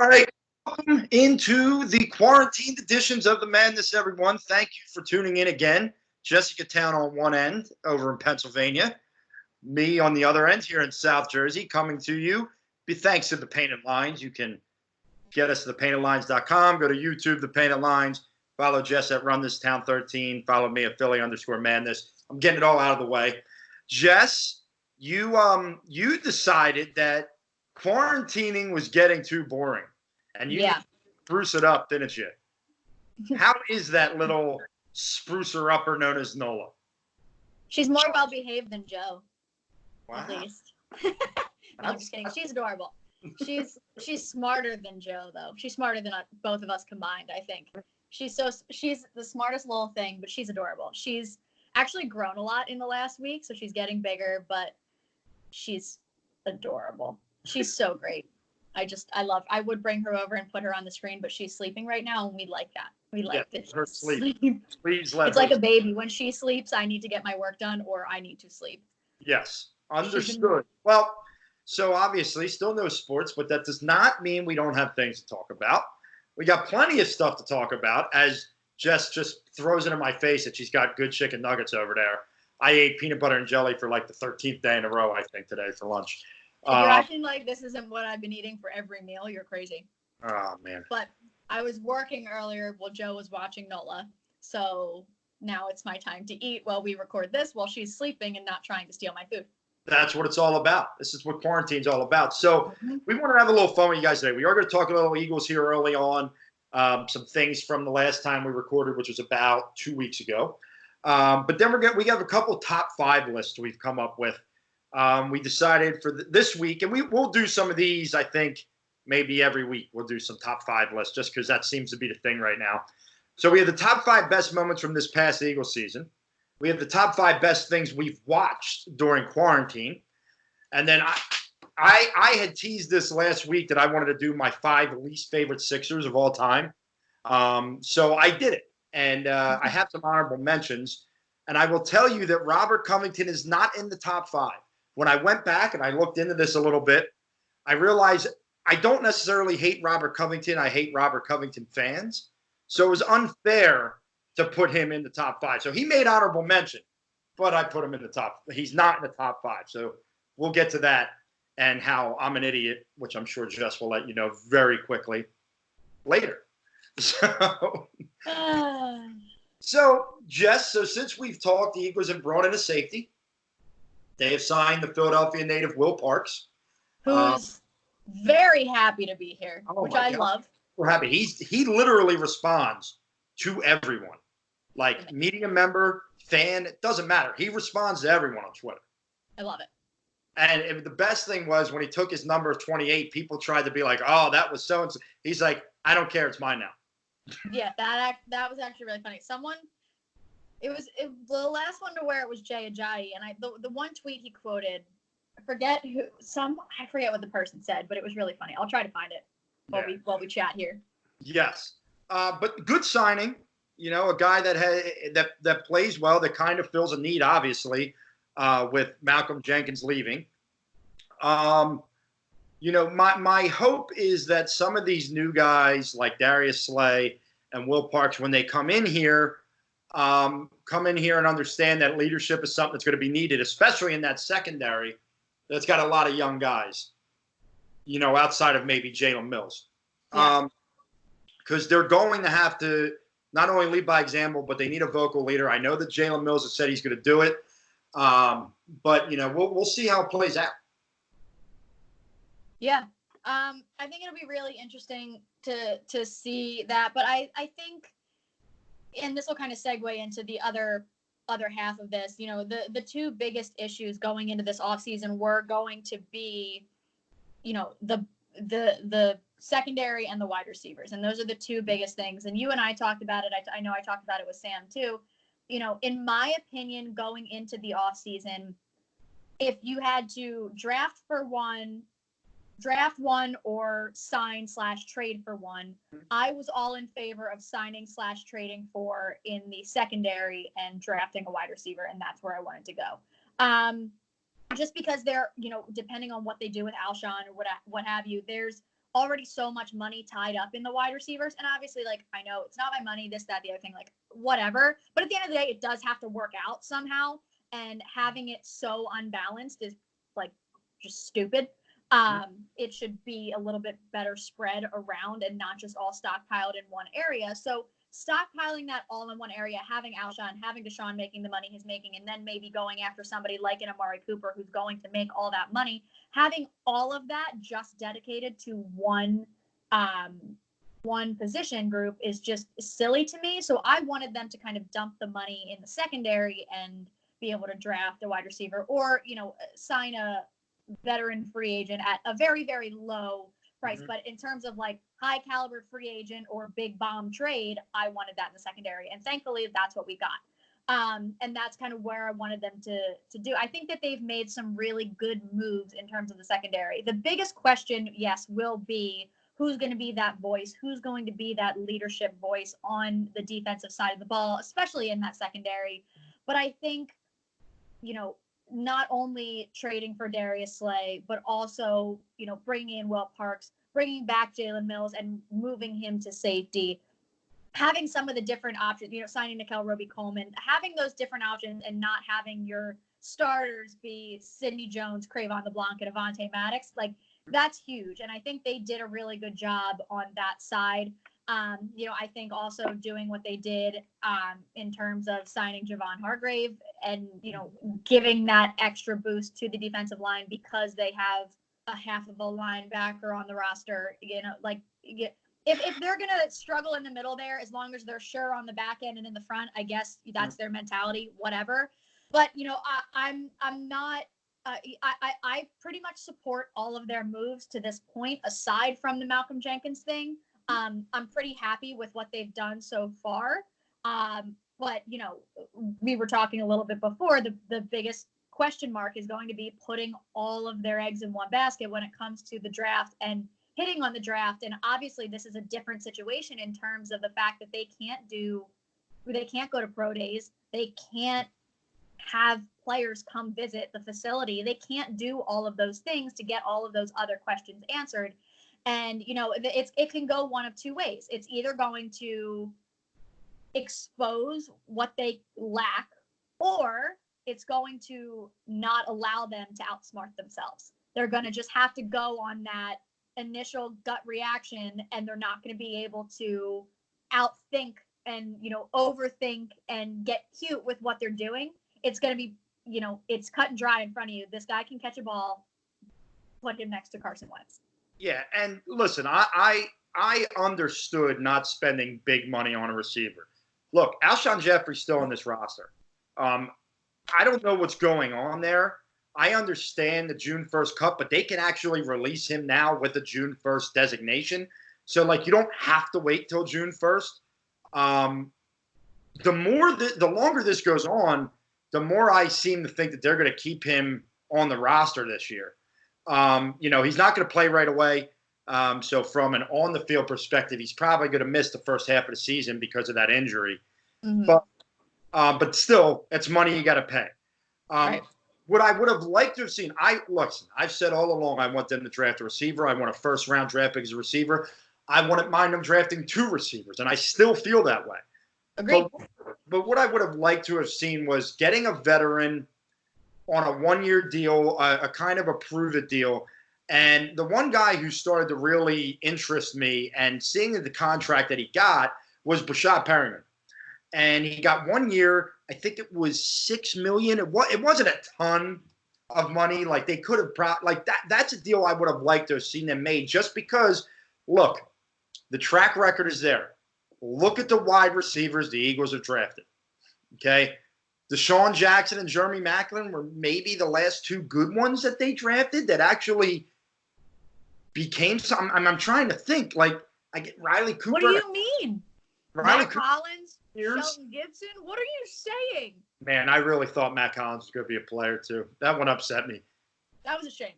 All right. Welcome into the quarantined editions of the Madness, everyone. Thank you for tuning in again. Jessica Town on one end over in Pennsylvania. Me on the other end here in South Jersey, coming to you. Thanks to the Painted Lines. You can get us to thepaintedlines.com. Go to YouTube, The Painted Lines. Follow Jess at Run This Town 13. Follow me at Philly_Madness. I'm getting it all out of the way. Jess, you decided that quarantining was getting too boring, and you spruce it up, didn't you? How is that little sprucer upper known as Nola? She's more well behaved than Joe. Wow. At least. No, I'm just kidding. She's adorable. She's smarter than Joe, though. She's smarter than both of us combined, I think. She's the smartest little thing, but she's adorable. She's actually grown a lot in the last week, so she's getting bigger, but she's adorable. She's so great. I would bring her over and put her on the screen, but she's sleeping right now, and we like that. We like that. Her sleep. Please let It's like a baby. When she sleeps, I need to get my work done, or I need to sleep. Yes, understood. Well, so obviously still no sports, but that does not mean we don't have things to talk about. We got plenty of stuff to talk about, as Jess just throws it in my face that she's got good chicken nuggets over there. I ate peanut butter and jelly for like the 13th day in a row, I think, today for lunch. If you're acting like this isn't what I've been eating for every meal, you're crazy. Oh, man. But I was working earlier while Joe was watching Nola, so now it's my time to eat while we record this while she's sleeping and not trying to steal my food. That's what it's all about. This is what quarantine's all about. So we want to have a little fun with you guys today. We are going to talk a little Eagles here early on, some things from the last time we recorded, which was about 2 weeks ago. But then we have a couple top 5 lists we've come up with. We decided for this week, and we'll do some of these, I think, maybe every week. We'll do some top 5 lists just because that seems to be the thing right now. So we have the top 5 best moments from this past Eagles season. We have the top 5 best things we've watched during quarantine. And then I had teased this last week that I wanted to do my 5 least favorite Sixers of all time. So I did it. And I have some honorable mentions. And I will tell you that Robert Covington is not in the top 5. When I went back and I looked into this a little bit, I realized I don't necessarily hate Robert Covington. I hate Robert Covington fans. So it was unfair to put him in the top 5. So he made honorable mention, but I put him in the top. He's not in the top 5. So we'll get to that and how I'm an idiot, which I'm sure Jess will let you know very quickly later. So Jess, since we've talked, the Eagles have brought in a safety. They have signed the Philadelphia native Will Parks, who's very happy to be here, which I love. We're happy. He literally responds to everyone, like media member, fan. It doesn't matter. He responds to everyone on Twitter. I love it. And the best thing was when he took his number of 28, people tried to be like, "Oh, that was so and so." He's like, "I don't care. It's mine now." Yeah, that was actually really funny. The last one to wear it was Jay Ajayi, and the one tweet he quoted, I forget what the person said, but it was really funny. I'll try to find it while we chat here. Yes, but good signing. You know, a guy that plays well, that kind of fills a need, obviously, with Malcolm Jenkins leaving. You know, my hope is that some of these new guys like Darius Slay and Will Parks, when they come in here and understand that leadership is something that's going to be needed, especially in that secondary that's got a lot of young guys, you know, outside of maybe Jalen Mills. Because they're going to have to not only lead by example, but they need a vocal leader. I know that Jalen Mills has said he's going to do it. But, you know, we'll see how it plays out. Yeah. I think it'll be really interesting to see that. But I think, and this will kind of segue into the other half of this, you know, the 2 biggest issues going into this offseason were going to be, you know, the secondary and the wide receivers. And those are the 2 biggest things. And you and I talked about it. I know I talked about it with Sam too. You know, in my opinion, going into the offseason, if you had to draft one or sign/trade for one, I was all in favor of signing/trading for in the secondary and drafting a wide receiver, and that's where I wanted to go. Just because they're, you know, depending on what they do with Alshon or what have you, there's already so much money tied up in the wide receivers. And obviously, like, I know it's not my money, this, that, the other thing, like, whatever. But at the end of the day, it does have to work out somehow. And having it so unbalanced is, like, just stupid. It should be a little bit better spread around and not just all stockpiled in one area. So stockpiling that all in one area, having Alshon, having Deshaun making the money he's making, and then maybe going after somebody like an Amari Cooper who's going to make all that money, having all of that just dedicated to one position group is just silly to me. So I wanted them to kind of dump the money in the secondary and be able to draft a wide receiver or, sign a veteran free agent at a very, very low price. But in terms of like high caliber free agent or big bomb trade, I wanted that in the secondary. And thankfully that's what we got. And that's kind of where I wanted them to do. I think that they've made some really good moves in terms of the secondary. The biggest question, yes, will be who's going to be that voice, who's going to be that leadership voice on the defensive side of the ball, especially in that secondary. But I think, not only trading for Darius Slay, but also, bringing in Will Parks, bringing back Jalen Mills and moving him to safety, having some of the different options, signing Nickel Roby-Coleman, having those different options and not having your starters be Sidney Jones, Cravon LeBlanc, and Avonte Maddox, like that's huge. And I think they did a really good job on that side. I think also doing what they did in terms of signing Javon Hargrave and, giving that extra boost to the defensive line because they have a half of a linebacker on the roster, if they're going to struggle in the middle there, as long as they're sure on the back end and in the front, I guess that's their mentality, whatever. But, I'm not, I pretty much support all of their moves to this point, aside from the Malcolm Jenkins thing. I'm pretty happy with what they've done so far. But, we were talking a little bit before, the biggest question mark is going to be putting all of their eggs in one basket when it comes to the draft and hitting on the draft. And obviously this is a different situation in terms of the fact that they can't go to pro days. They can't have players come visit the facility. They can't do all of those things to get all of those other questions answered. And, it can go one of two ways. It's either going to expose what they lack, or it's going to not allow them to outsmart themselves. They're going to just have to go on that initial gut reaction, and they're not going to be able to outthink and, overthink and get cute with what they're doing. It's going to be, it's cut and dry in front of you. This guy can catch a ball, put him next to Carson Wentz. Yeah, and listen, I understood not spending big money on a receiver. Look, Alshon Jeffrey's still on this roster. I don't know what's going on there. I understand the June 1st cut, but they can actually release him now with the June 1st designation. So, you don't have to wait till June 1st. The longer this goes on, the more I seem to think that they're going to keep him on the roster this year. He's not going to play right away. So from an on-the-field perspective, he's probably going to miss the first half of the season because of that injury. Mm-hmm. But still, it's money you got to pay. Right. What I would have liked to have seen, I've said all along I want them to draft a receiver. I want a first-round draft pick as a receiver. I wouldn't mind them drafting 2 receivers, and I still feel that way. Agreed. But what I would have liked to have seen was getting a veteran on a 1-year deal, a kind of a prove-it deal. And the one guy who started to really interest me and seeing the contract that he got was Brashad Perriman. And he got 1 year, I think it was $6 million. It wasn't a ton of money. Like they could have that's a deal I would have liked to have seen them made just because, look, the track record is there. Look at the wide receivers the Eagles have drafted. Okay? Deshaun Jackson and Jeremy Maclin were maybe the last 2 good ones that they drafted that actually became something. I'm trying to think. I get Riley Cooper. What do you mean? Matt Collins, Shelton Gibson? What are you saying? Man, I really thought Matt Collins was going to be a player too. That one upset me. That was a shame.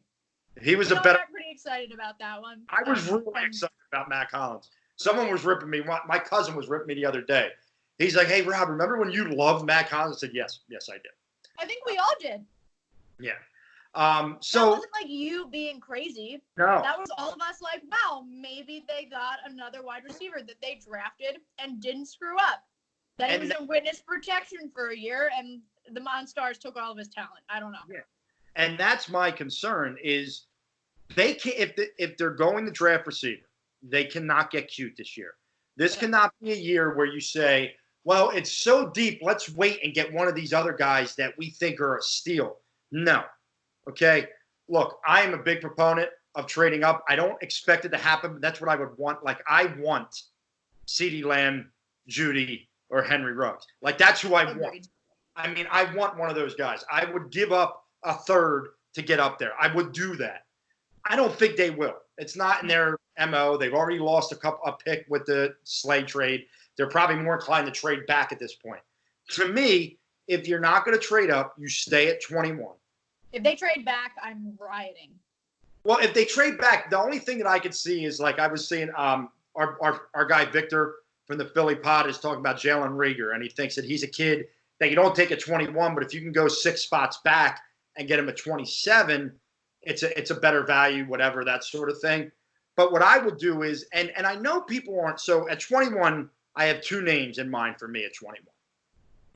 He was a better. I'm pretty excited about that one. I was really excited about Matt Collins. Someone was ripping me. My cousin was ripping me the other day. He's like, "Hey, Rob, remember when you loved Matt Collins?" I said, "Yes, I did." I think we all did. Yeah. So that wasn't like you being crazy. no, That was all of us like, wow, maybe they got another wide receiver that they drafted and didn't screw up. Then he was in witness protection for a year, and the Monstars took all of his talent. I don't know. yeah. And that's my concern is they can if they're going to draft receiver, they cannot get cute this year. This cannot be a year where you say, well, it's so deep, let's wait and get one of these other guys that we think are a steal. No. Okay. Look, I am a big proponent of trading up. I don't expect it to happen, but that's what I would want. Like, I want CeeDee Lamb, Judy, or Henry Ruggs. Like, that's who I want. I mean, I want one of those guys. I would give up a third to get up there. I would do that. I don't think they will. It's not in their MO. They've already lost a pick with the Slay trade. They're probably more inclined to trade back at this point. To me, if you're not going to trade up, you stay at 21. If they trade back, I'm rioting. Well, if they trade back, the only thing that I could see is, like I was seeing our guy Victor from the Philly Pod is talking about Jalen Reagor, and he thinks that he's a kid that you don't take at 21, but if you can go 6 spots back and get him at 27, it's a better value, whatever, that sort of thing. But what I would do is, and I know people aren't, so at 21, I have 2 names in mind for me at 21.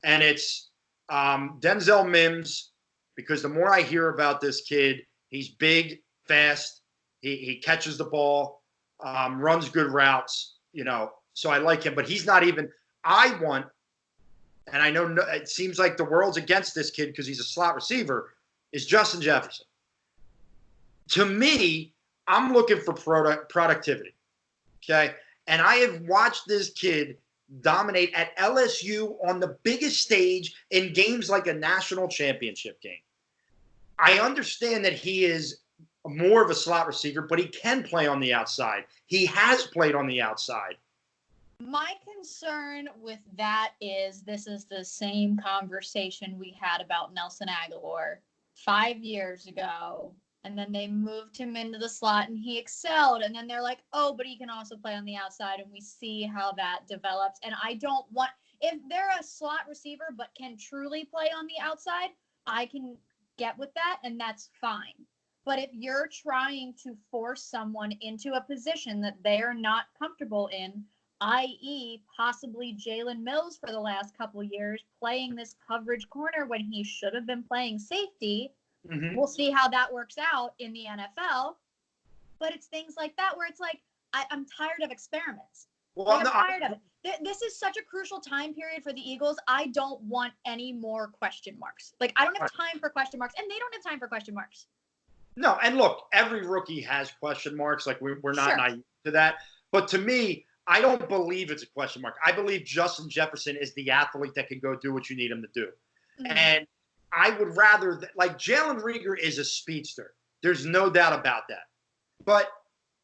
And it's Denzel Mims, because the more I hear about this kid, he's big, fast, he catches the ball, runs good routes, so I like him. But he's not even – I want – and I know it seems like the world's against this kid because he's a slot receiver – is Justin Jefferson. To me, I'm looking for productivity, okay? And I have watched this kid dominate at LSU on the biggest stage in games like a national championship game. I understand that he is more of a slot receiver, but he can play on the outside. He has played on the outside. My concern with that is this is the same conversation we had about Nelson Aguilar 5 years ago. And then they moved him into the slot and he excelled. And then they're like, oh, but he can also play on the outside. And we see how that develops. And I don't want, if they're a slot receiver but can truly play on the outside, I can get with that. And that's fine. But if you're trying to force someone into a position that they're not comfortable in, i.e. possibly Jalen Mills for the last couple years playing this coverage corner when he should have been playing safety, we'll see how that works out in the NFL. But it's things like that where it's like, I'm tired of experiments. I'm tired of it. This is such a crucial time period for the Eagles. I don't want any more question marks. Like, I don't have time for question marks, and they don't have time for question marks. No, and look, every rookie has question marks. Like, we're not naive to that. But to me, I don't believe it's a question mark. I believe Justin Jefferson is the athlete that can go do what you need him to do. And I would rather, like, Jalen Reagor is a speedster. There's no doubt about that. But,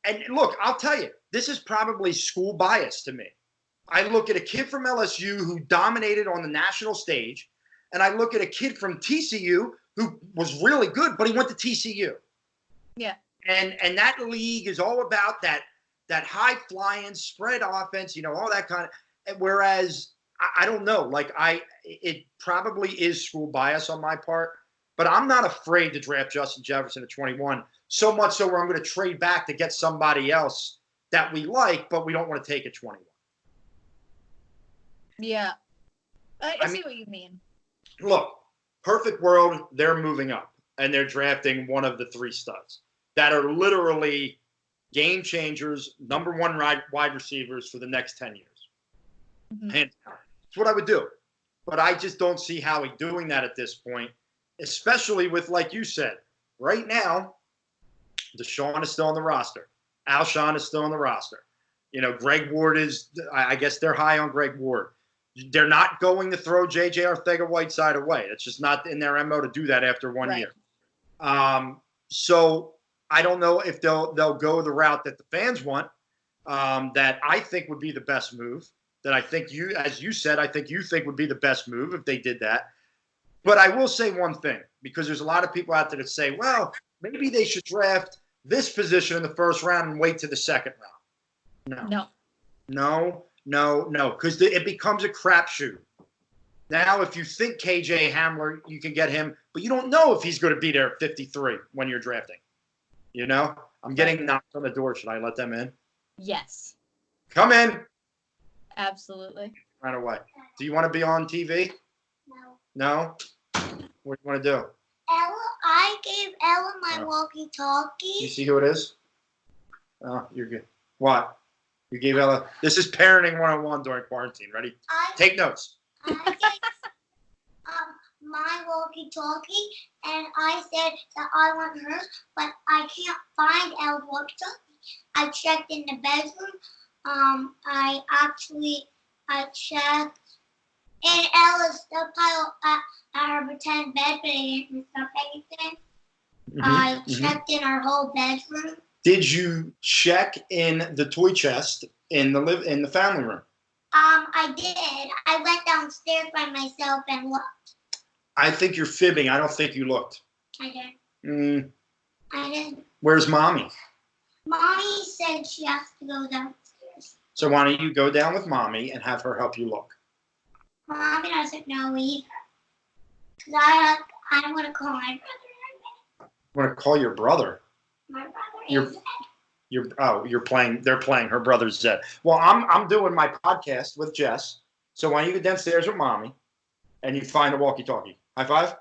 and look, I'll tell you, this is probably school bias to me. I look at a kid from LSU who dominated on the national stage, and I look at a kid from TCU who was really good, but he went to TCU. Yeah. And that league is all about that high-flying spread offense, all that kind of – whereas – I don't know. Like, it probably is school bias on my part, but I'm not afraid to draft Justin Jefferson at 21, so much so where I'm going to trade back to get somebody else that we like, but we don't want to take at 21. Yeah. I see what you mean. Look, perfect world, they're moving up, and they're drafting one of the 3 studs that are literally game changers, number 1 wide receivers for the next 10 years. Hands down. That's what I would do. But I just don't see Howie doing that at this point, especially with, like you said, right now, Deshaun is still on the roster. Alshon is still on the roster. Greg Ward is, I guess they're high on Greg Ward. They're not going to throw J.J. Arcega-Whiteside away. It's just not in their MO to do that after 1 year. So I don't know if they'll go the route that the fans want, that I think would be the best move. That I think as you said, I think you think would be the best move if they did that. But I will say one thing, because there's a lot of people out there that say, well, maybe they should draft this position in the first round and wait to the second round. No, because it becomes a crapshoot. Now, if you think KJ Hamler, you can get him, but you don't know if he's going to be there at 53 when you're drafting. You know, I'm getting knocked on the door. Should I let them in? Yes. Come in. Absolutely. Right away. Do you want to be on TV? No. No? What do you want to do? I gave Ella my walkie-talkie. You see who it is? Oh, you're good. What? You gave Ella. This is parenting 101 during quarantine. Ready? Take notes. I gave my walkie-talkie, and I said that I want hers, but I can't find Ella's walkie-talkie. I checked in the bedroom. I checked in Ella's pile at her pretend bed, but I didn't miss up anything. I checked in our whole bedroom. Did you check in the toy chest in the family room? I did. I went downstairs by myself and looked. I think you're fibbing. I don't think you looked. I did. I did. Where's Mommy? Mommy said she has to go downstairs. So why don't you go down with Mommy and have her help you look? Mommy doesn't know either. Because I want to call my brother in a minute. Want to call your brother? My brother is You're playing. They're playing. Her brother's dead. Well, I'm doing my podcast with Jess. So why don't you go downstairs with Mommy, and you find a walkie-talkie? High five.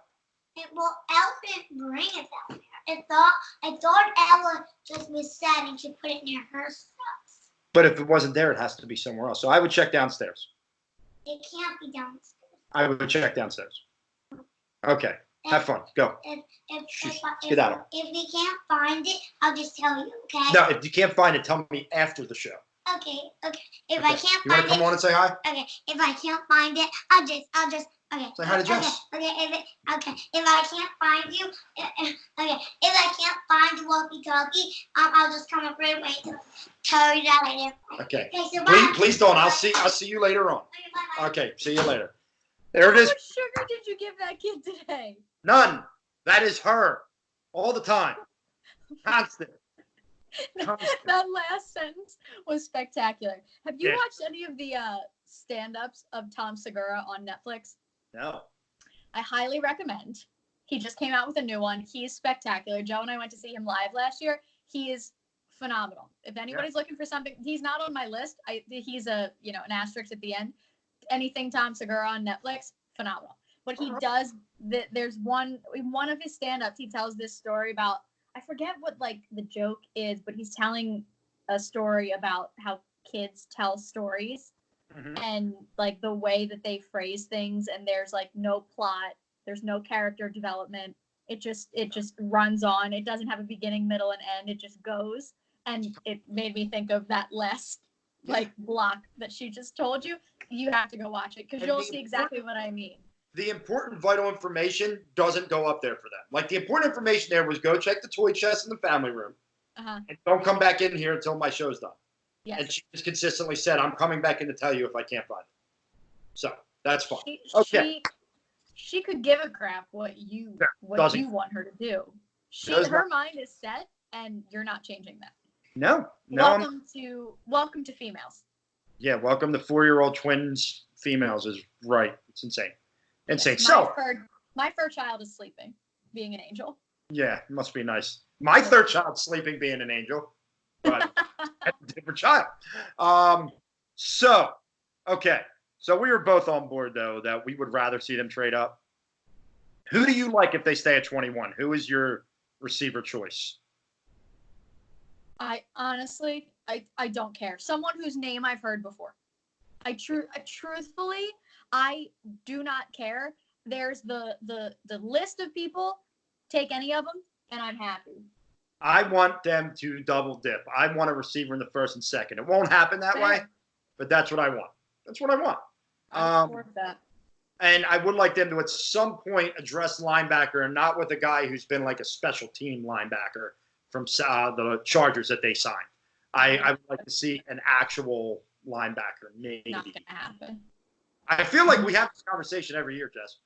Well, Ella didn't bring it down there. I thought Ella just was sad and she put it near her stuff. But if it wasn't there, it has to be somewhere else. So I would check downstairs. It can't be downstairs. I would check downstairs. Okay. Have fun. Go. Skedaddle. If we can't find it, I'll just tell you, okay? No, if you can't find it, tell me after the show. Okay. If I can't You want find to come it, on and say hi? okay. If I can't find it, I'll just okay. Say hi to Jess. Okay. If I can't find you, if I can't find the walkie-talkie, I'll just come up right away to tell you that I didn't find it. Okay. Okay. So bye. Please don't. I'll see you later on. Okay, bye-bye. Okay. See you later. There it How is. much sugar did you give that kid today? None. That is her. All the time. Constant. That last sentence was spectacular. Have you Yeah. watched any of the stand-ups of Tom Segura on Netflix? No. I highly recommend. He just came out with a new one. He's spectacular. Joe and I went to see him live last year. He is phenomenal. If anybody's looking for something, he's not on my list. He's an asterisk at the end. Anything Tom Segura on Netflix, phenomenal. What he does, there's one of his stand-ups, he tells this story about, I forget what like the joke is, but he's telling a story about how kids tell stories and like the way that they phrase things, and there's like no plot, there's no character development. It just runs on. It doesn't have a beginning, middle, and end. It just goes. And it made me think of that last like block that she just told you. You have to go watch it because you'll see exactly what I mean. The important vital information doesn't go up there for them. Like the important information there was go check the toy chest in the family room and don't come back in here until my show's done. Yes. And she just consistently said, I'm coming back in to tell you if I can't find it. So that's fine. She could give a crap what you want her to do. Her mind is set, and you're not changing that. No. Welcome to females. Yeah, welcome to 4-year-old twins females is right. It's insane. Insane. Yes, so my third child is sleeping, being an angel. Yeah, it must be nice. My third child's sleeping, being an angel, but a different child. So we were both on board though that we would rather see them trade up. Who do you like if they stay at 21? Who is your receiver choice? I honestly, I don't care. Someone whose name I've heard before. Truthfully, I do not care. There's the list of people. Take any of them, and I'm happy. I want them to double dip. I want a receiver in the first and second. It won't happen that way, but that's what I want. That's what I want. I support that. And I would like them to at some point address linebacker, and not with a guy who's been like a special team linebacker from the Chargers that they signed. I would like to see an actual linebacker, maybe. Not gonna happen. I feel like we have this conversation every year, Jess.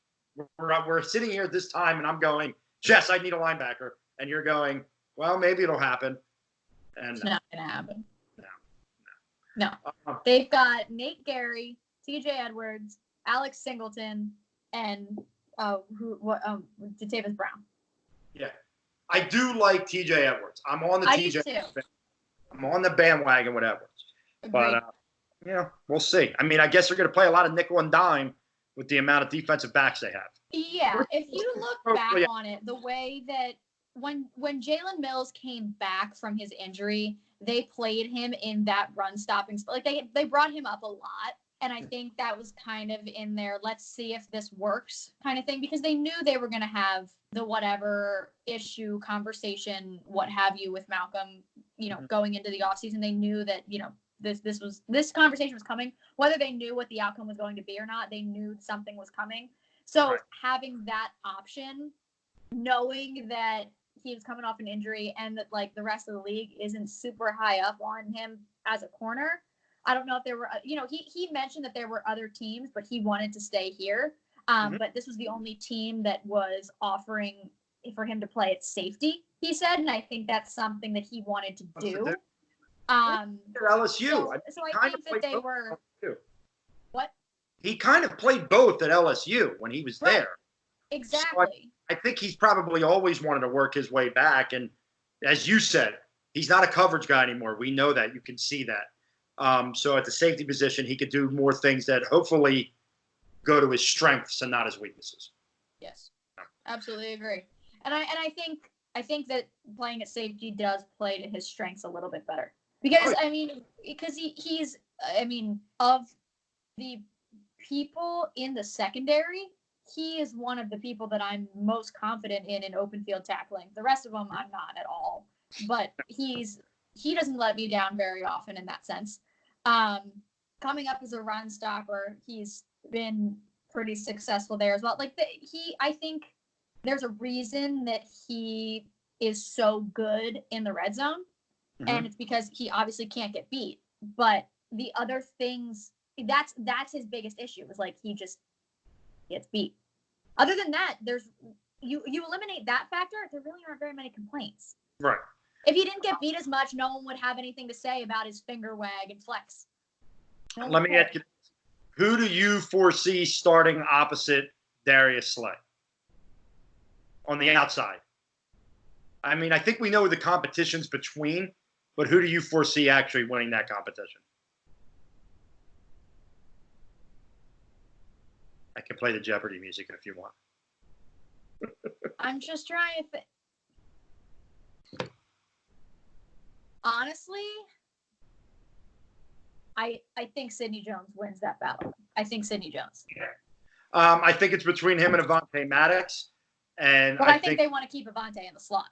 We're sitting here at this time, and I'm going, Jess, I need a linebacker. And you're going, well, maybe it'll happen. And it's not going to happen. No. They've got Nate Gary, TJ Edwards, Alex Singleton and Datavis Brown. Yeah. I do like TJ Edwards. I'm on the I TJ. do too. I'm on the bandwagon with Edwards. Agreed. But, we'll see. I mean, I guess they're going to play a lot of nickel and dime with the amount of defensive backs they have. Yeah, if you look back on it, the way that when Jalen Mills came back from his injury, they played him in that run stopping spot. Like they brought him up a lot. And I think that was kind of in their let's see if this works kind of thing, because they knew they were going to have the whatever issue, conversation, what have you with Malcolm, going into the offseason. They knew that, this conversation was coming, whether they knew what the outcome was going to be or not. They knew something was coming. So having that option, knowing that he was coming off an injury and that like the rest of the league isn't super high up on him as a corner. I don't know if there were, he mentioned that there were other teams, but he wanted to stay here. But this was the only team that was offering for him to play at safety, he said. And I think that's something that he wanted to do. LSU. So I think that they were. What? He kind of played both at LSU when he was there. Exactly. So I think he's probably always wanted to work his way back. And as you said, he's not a coverage guy anymore. We know that. You can see that. So at the safety position, he could do more things that hopefully go to his strengths and not his weaknesses. Yes, absolutely agree. And I think that playing at safety does play to his strengths a little bit better because he's of the people in the secondary, he is one of the people that I'm most confident in open field tackling. The rest of them, I'm not at all. But he doesn't let me down very often in that sense. Coming up as a run stopper, he's been pretty successful there as well. I think there's a reason that he is so good in the red zone, and it's because he obviously can't get beat. But the other things, that's his biggest issue, is like he just gets beat. Other than that, you eliminate that factor, there really aren't very many complaints. Right. If he didn't get beat as much, no one would have anything to say about his finger wag and flex. Let me ask you, who do you foresee starting opposite Darius Slay on the outside? I mean, I think we know the competition's between, but who do you foresee actually winning that competition? I can play the Jeopardy music if you want. I'm just trying to think. Honestly, I think Sidney Jones wins that battle. I think Sidney Jones. Yeah. I think it's between him and Avonte Maddox. But I think they want to keep Avonte in the slot.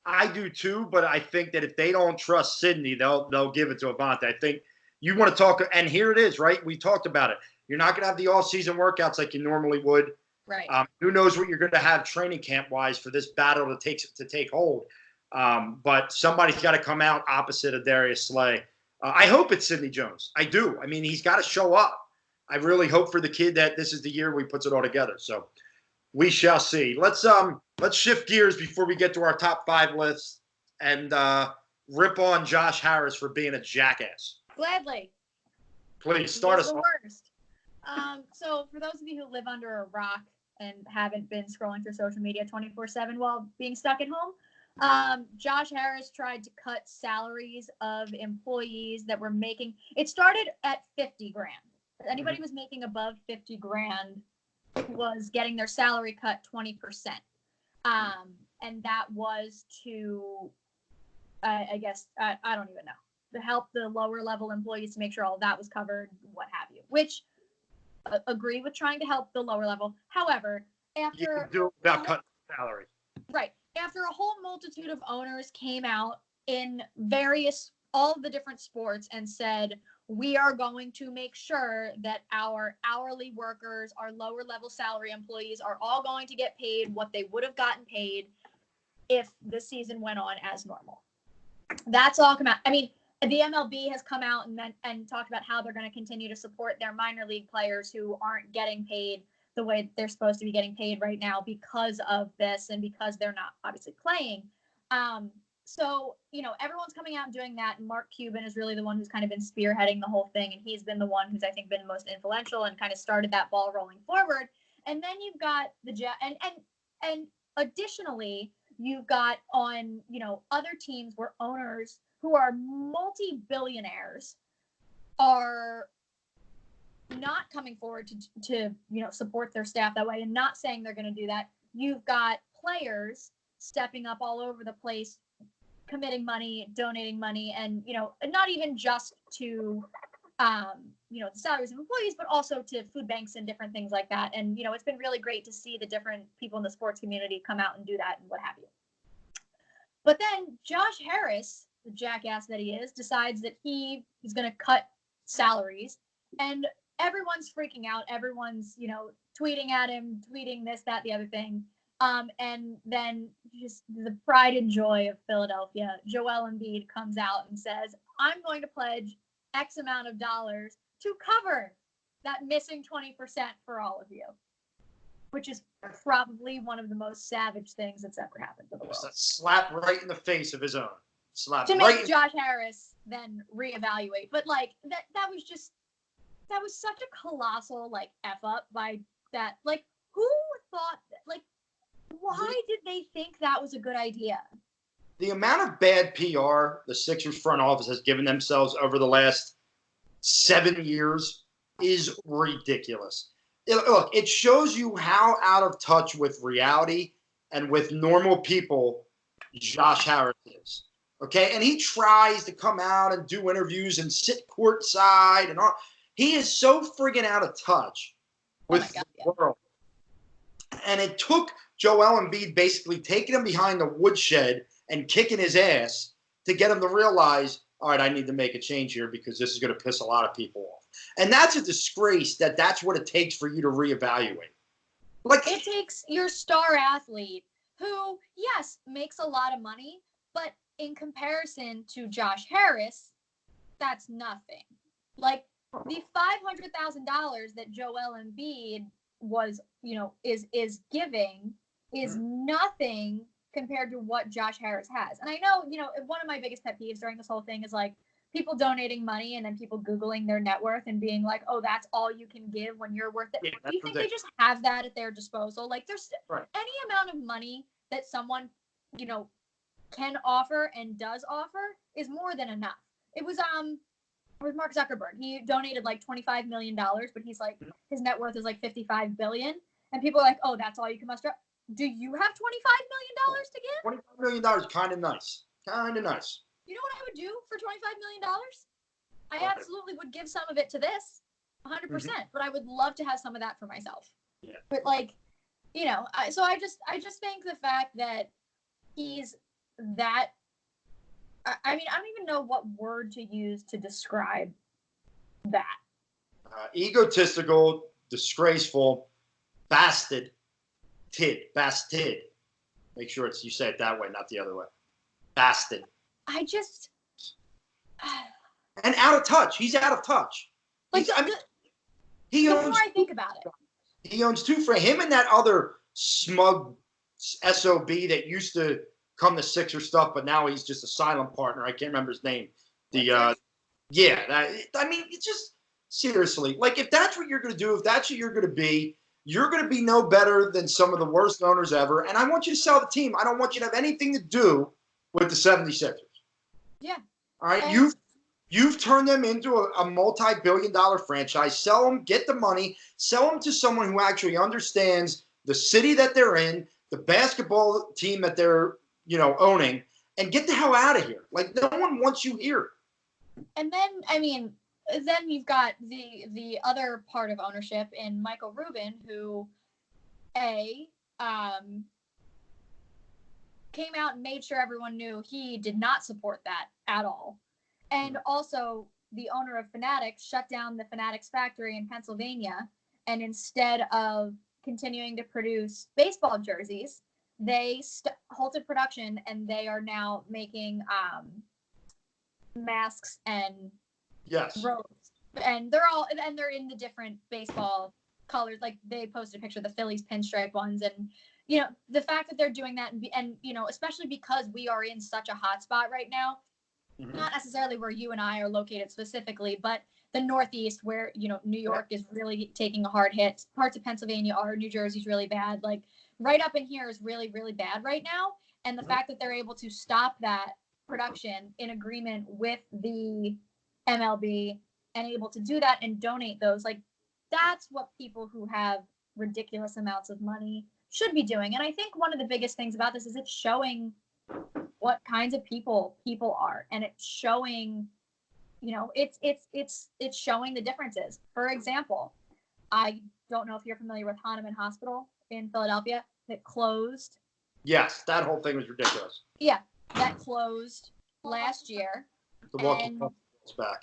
I do too, but I think that if they don't trust Sidney, they'll give it to Avonte. I think you want to talk, and here it is, right? We talked about it. You're not going to have the all-season workouts like you normally would. Right. Who knows what you're going to have training camp-wise for this battle to take hold. But somebody's got to come out opposite of Darius Slay. I hope it's Sidney Jones. I do. I mean, he's got to show up. I really hope for the kid that this is the year we puts it all together. So we shall see. Let's shift gears before we get to our top 5 list and rip on Josh Harris for being a jackass. Gladly. Please start us the off. worst. So for those of you who live under a rock and haven't been scrolling through social media 24/7 while being stuck at home, Josh Harris tried to cut salaries of employees that were making. It started at $50,000. Anybody who was making above $50,000 was getting their salary cut 20%. And that was to, I guess, I don't even know, to help the lower level employees to make sure all of that was covered, what have you, which agree with trying to help the lower level. However, after you do about cutting salary. Right. After a whole multitude of owners came out in all of the different sports and said, we are going to make sure that our hourly workers, our lower level salary employees are all going to get paid what they would have gotten paid if the season went on as normal. That's all come out. I mean, the MLB has come out and talked about how they're going to continue to support their minor league players who aren't getting paid the way they're supposed to be getting paid right now because of this and because they're not obviously playing. so, everyone's coming out and doing that. And Mark Cuban is really the one who's kind of been spearheading the whole thing. And he's been the one who's, I think, been most influential and kind of started that ball rolling forward. And then you've got and additionally, you've got on, other teams where owners who are multi-billionaires are not coming forward to support their staff that way and not saying they're going to do that. You've got players stepping up all over the place, committing money, donating money, and not even just to the salaries of employees, but also to food banks and different things like that. And it's been really great to see the different people in the sports community come out and do that and what have you. But then Josh Harris, the jackass that he is, decides that he is going to cut salaries, and everyone's freaking out. Everyone's tweeting at him, tweeting this, that, the other thing. And then just the pride and joy of Philadelphia, Joel Embiid comes out and says, I'm going to pledge X amount of dollars to cover that missing 20% for all of you, which is probably one of the most savage things that's ever happened to the world. Slap right in the face of his own. Slap to right make Josh Harris then reevaluate. But that was such a colossal F up by that. Who thought that? Why did they think that was a good idea? The amount of bad PR the Sixers front office has given themselves over the last 7 years is ridiculous. Look, it shows you how out of touch with reality and with normal people Josh Harris is. Okay, and he tries to come out and do interviews and sit courtside and all. He is so friggin' out of touch with the world. And it took Joel Embiid basically taking him behind the woodshed and kicking his ass to get him to realize, all right, I need to make a change here because this is going to piss a lot of people off. And that's a disgrace that's what it takes for you to reevaluate. It takes your star athlete who, yes, makes a lot of money, but in comparison to Josh Harris, that's nothing. The $500,000 that Joel Embiid was, is giving is nothing compared to what Josh Harris has. And I know, one of my biggest pet peeves during this whole thing is people donating money and then people Googling their net worth and being like, oh, that's all you can give when you're worth it. Yeah, do you think they just have that at their disposal? There's right. Any amount of money that someone, can offer and does offer is more than enough. It was Mark Zuckerberg. He donated $25 million, but he's his net worth is $55 billion. And people are like, oh, that's all you can muster up. Do you have $25 million to give? $25 million, kind of nice. Kind of nice. You know what I would do for $25 million? I absolutely would give some of it to this, 100%. But I would love to have some of that for myself. Yeah. But so I just think the fact that he's that. I mean, I don't even know what word to use to describe that. Egotistical, disgraceful, bastard. Make sure you say it that way, not the other way. Bastard. I just. And out of touch. He's out of touch. The more I think about it. He owns two for him and that other smug SOB that used to come to Sixer stuff, but now he's just a silent partner. I can't remember his name. It's just seriously, if that's what you're going to do, if that's what you're going to be no better than some of the worst owners ever. And I want you to sell the team. I don't want you to have anything to do with the 76ers. Yeah. All right. You've turned them into a multi-billion-dollar franchise. Sell them, get the money, sell them to someone who actually understands the city that they're in, the basketball team that they're owning, and get the hell out of here. No one wants you here. And then, then you've got the other part of ownership in Michael Rubin, who, came out and made sure everyone knew he did not support that at all. And also, the owner of Fanatics shut down the Fanatics factory in Pennsylvania, and instead of continuing to produce baseball jerseys, they halted production, and they are now making masks and robes, and they're in the different baseball colors. They posted a picture of the Phillies pinstripe ones, and you know, the fact that they're doing that and you know, especially because we are in such a hot spot right now, not necessarily where you and I are located specifically, but the Northeast where, you know, New York is really taking a hard hit. Parts of Pennsylvania are, New Jersey's really bad. Like right up in here is really, really bad right now. And the fact that they're able to stop that production in agreement with the MLB and able to do that and donate those, like that's what people who have ridiculous amounts of money should be doing. And I think one of the biggest things about this is it's showing what kinds of people are, and it's showing, you know, it's showing the differences. For example, I don't know if you're familiar with Hahnemann Hospital in Philadelphia that closed. Yes, that whole thing was ridiculous. Yeah, that closed last year. The walkie-talkie's back.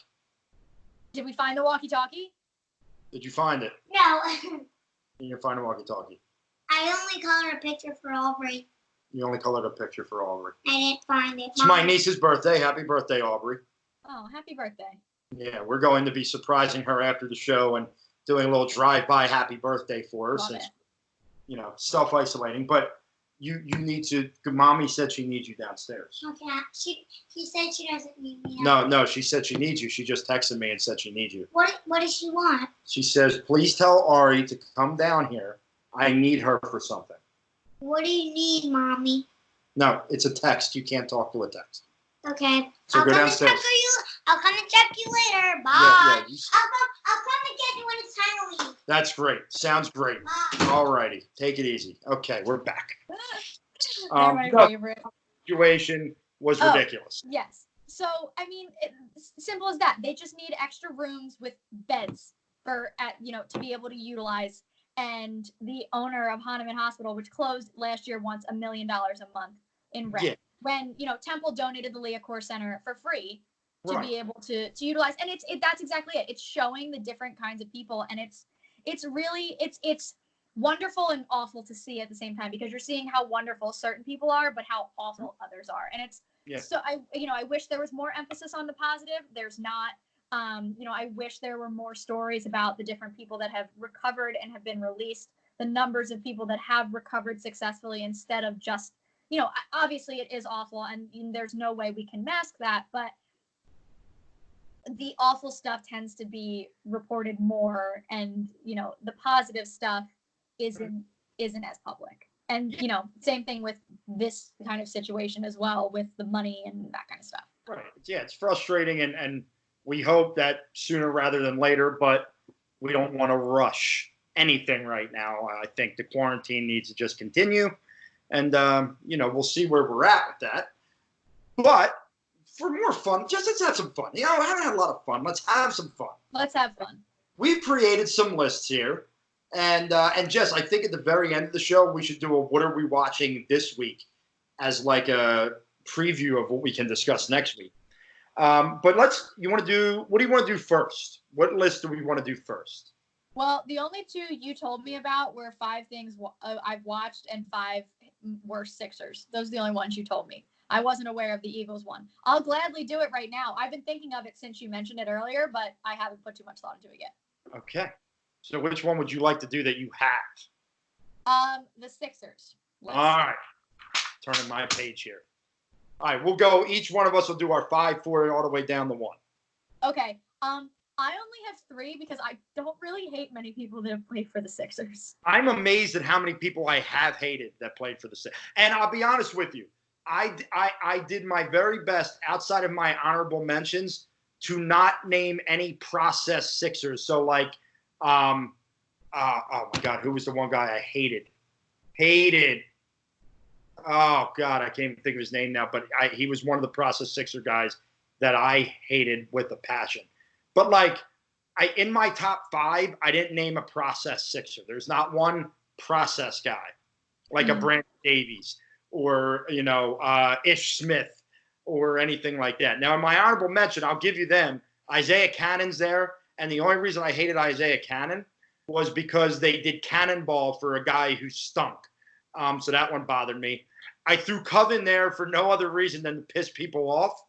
Did we find the walkie-talkie? Did you find it? No. You didn't find a walkie-talkie. I only colored a picture for Aubrey. You only colored a picture for Aubrey. I didn't find it. It's my niece's birthday. Happy birthday, Aubrey. Oh, happy birthday. Yeah, we're going to be surprising her after the show and doing a little drive-by happy birthday for her. Love Since, it. you know, self-isolating. But you need to, Mommy said she needs you downstairs. Okay. She said she doesn't need me. No, she said she needs you. She just texted me and said she needs you. What does she want? She says, please tell Ari to come down here. I need her for something. What do you need, Mommy? No, it's a text. You can't talk to a text. Okay. So I'll go come downstairs. and check you. I'll come and check you later. Bye. Yeah, I'll come and get you when it's time to leave. that's great. Sounds great. Bye. All righty. Take it easy. Okay, we're back. They're my no, favorite. Situation was ridiculous. Yes. So, I mean, it's simple as that. They just need extra rooms with beds to be able to utilize. And the owner of Hahnemann Hospital, which closed last year, wants $1 million a month in rent. Yeah. When, you know, Temple donated the Leah Center for free to Right. be able to utilize. And that's exactly it. It's showing the different kinds of people. And it's really wonderful and awful to see at the same time, because you're seeing how wonderful certain people are, but how awful others are. And so I wish there was more emphasis on the positive. There's not. I wish there were more stories about the different people that have recovered and have been released, the numbers of people that have recovered successfully, instead of just, you know, obviously it is awful and there's no way we can mask that, but the awful stuff tends to be reported more, and, you know, the positive stuff isn't as public. And, you know, same thing with this kind of situation as well, with the money and that kind of stuff. Right. Yeah, it's frustrating, and we hope that sooner rather than later, but we don't want to rush anything right now. I think the quarantine needs to just continue, and we'll see where we're at with that. But for more fun, just let's have some fun. You know, I haven't had a lot of fun. Let's have some fun. Let's have fun. We've created some lists here, and Jess, I think at the very end of the show we should do a "What are we watching this week?" as like a preview of what we can discuss next week. But what do you want to do first? What list do we want to do first? Well, the only two you told me about were 5 things I've watched and 5 worst Sixers. Those are the only ones you told me. I wasn't aware of the Eagles one. I'll gladly do it right now. I've been thinking of it since you mentioned it earlier, but I haven't put too much thought into it yet. Okay. So which one would you like to do that you have? The Sixers list. All right. Turning my page here. All right, we'll go. Each one of us will do our 5 for it all the way down to 1. Okay. I only have 3 because I don't really hate many people that have played for the Sixers. I'm amazed at how many people I have hated that played for the Sixers. And I'll be honest with you, I did my very best outside of my honorable mentions to not name any process Sixers. So like, oh my God, who was the one guy I hated? Oh God, I can't even think of his name now, but he was one of the process Sixer guys that I hated with a passion. But like, in my top 5, I didn't name a process Sixer. There's not one process guy, like a Brandon Davies or, Ish Smith or anything like that. Now, in my honorable mention, I'll give you them. Isaiah Cannon's there, and the only reason I hated Isaiah Cannon was because they did cannonball for a guy who stunk. So that one bothered me. I threw Coven there for no other reason than to piss people off,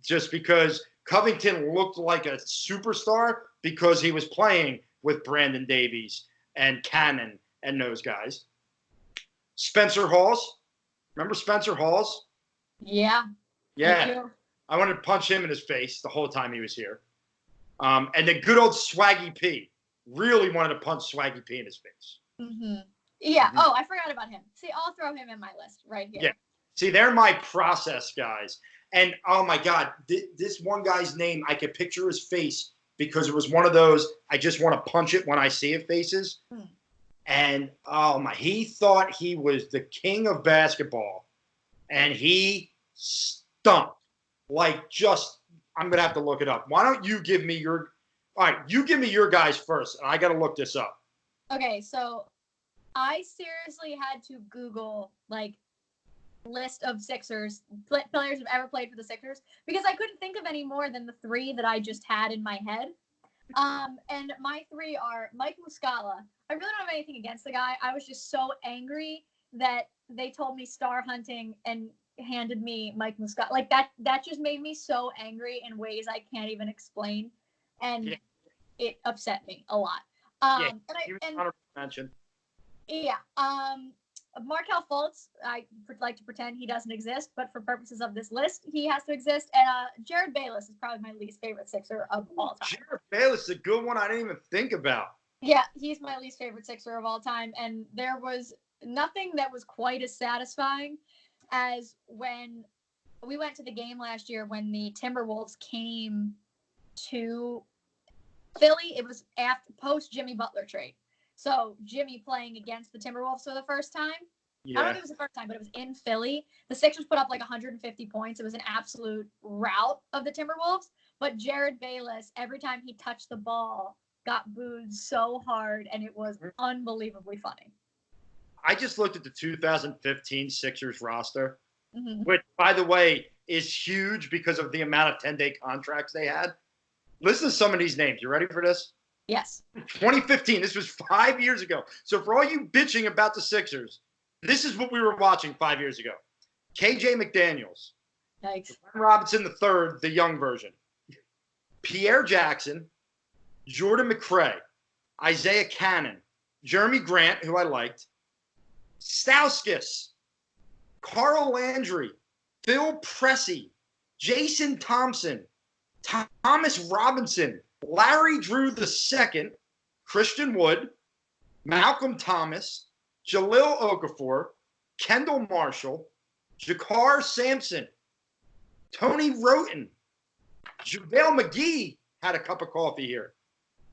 just because Covington looked like a superstar because he was playing with Brandon Davies and Cannon and those guys. Spencer Hawes. Remember Spencer Hawes? Yeah. Yeah. I wanted to punch him in his face the whole time he was here. And then good old Swaggy P. Really wanted to punch Swaggy P in his face. Mm-hmm. Yeah. Oh, I forgot about him. See, I'll throw him in my list right here. Yeah. See, they're my process guys. And oh my God, this one guy's name, I could picture his face because it was one of those I just want to punch it when I see it faces. And oh my, he thought he was the king of basketball, and he stunk. Like just, I'm gonna have to look it up. Why don't you give me your? All right, you give me your guys first, and I gotta look this up. Okay, so I seriously had to Google like list of Sixers players who've ever played for the Sixers because I couldn't think of any more than the three that I just had in my head. And my three are Mike Muscala. I really don't have anything against the guy. I was just so angry that they told me star hunting and handed me Mike Muscala. Like that just made me so angry in ways I can't even explain. And it upset me a lot. Mention. Yeah. Markelle Fultz, I would like to pretend he doesn't exist, but for purposes of this list, he has to exist. And Jared Bayless is probably my least favorite Sixer of all time. Jared Bayless is a good one I didn't even think about. Yeah, he's my least favorite Sixer of all time. And there was nothing that was quite as satisfying as when we went to the game last year when the Timberwolves came to Philly. It was after post Jimmy Butler trade. So Jimmy playing against the Timberwolves for the first time. Yeah. I don't know if it was the first time, but it was in Philly. The Sixers put up like 150 points. It was an absolute rout of the Timberwolves. But Jared Bayless, every time he touched the ball, got booed so hard, and it was unbelievably funny. I just looked at the 2015 Sixers roster, which, by the way, is huge because of the amount of 10-day contracts they had. Listen to some of these names. You ready for this? Yes. 2015. This was 5 years ago. So for all you bitching about the Sixers, this is what we were watching 5 years ago. KJ McDaniels. Yikes. Robinson III, the young version. Pierre Jackson. Jordan McRae. Isaiah Cannon. Jeremy Grant, who I liked. Stauskas. Carl Landry. Phil Pressey. Jason Thompson. Thomas Robinson. Larry Drew II, Christian Wood, Malcolm Thomas, Jalil Okafor, Kendall Marshall, Jakar Sampson, Tony Roten, JaVale McGee had a cup of coffee here,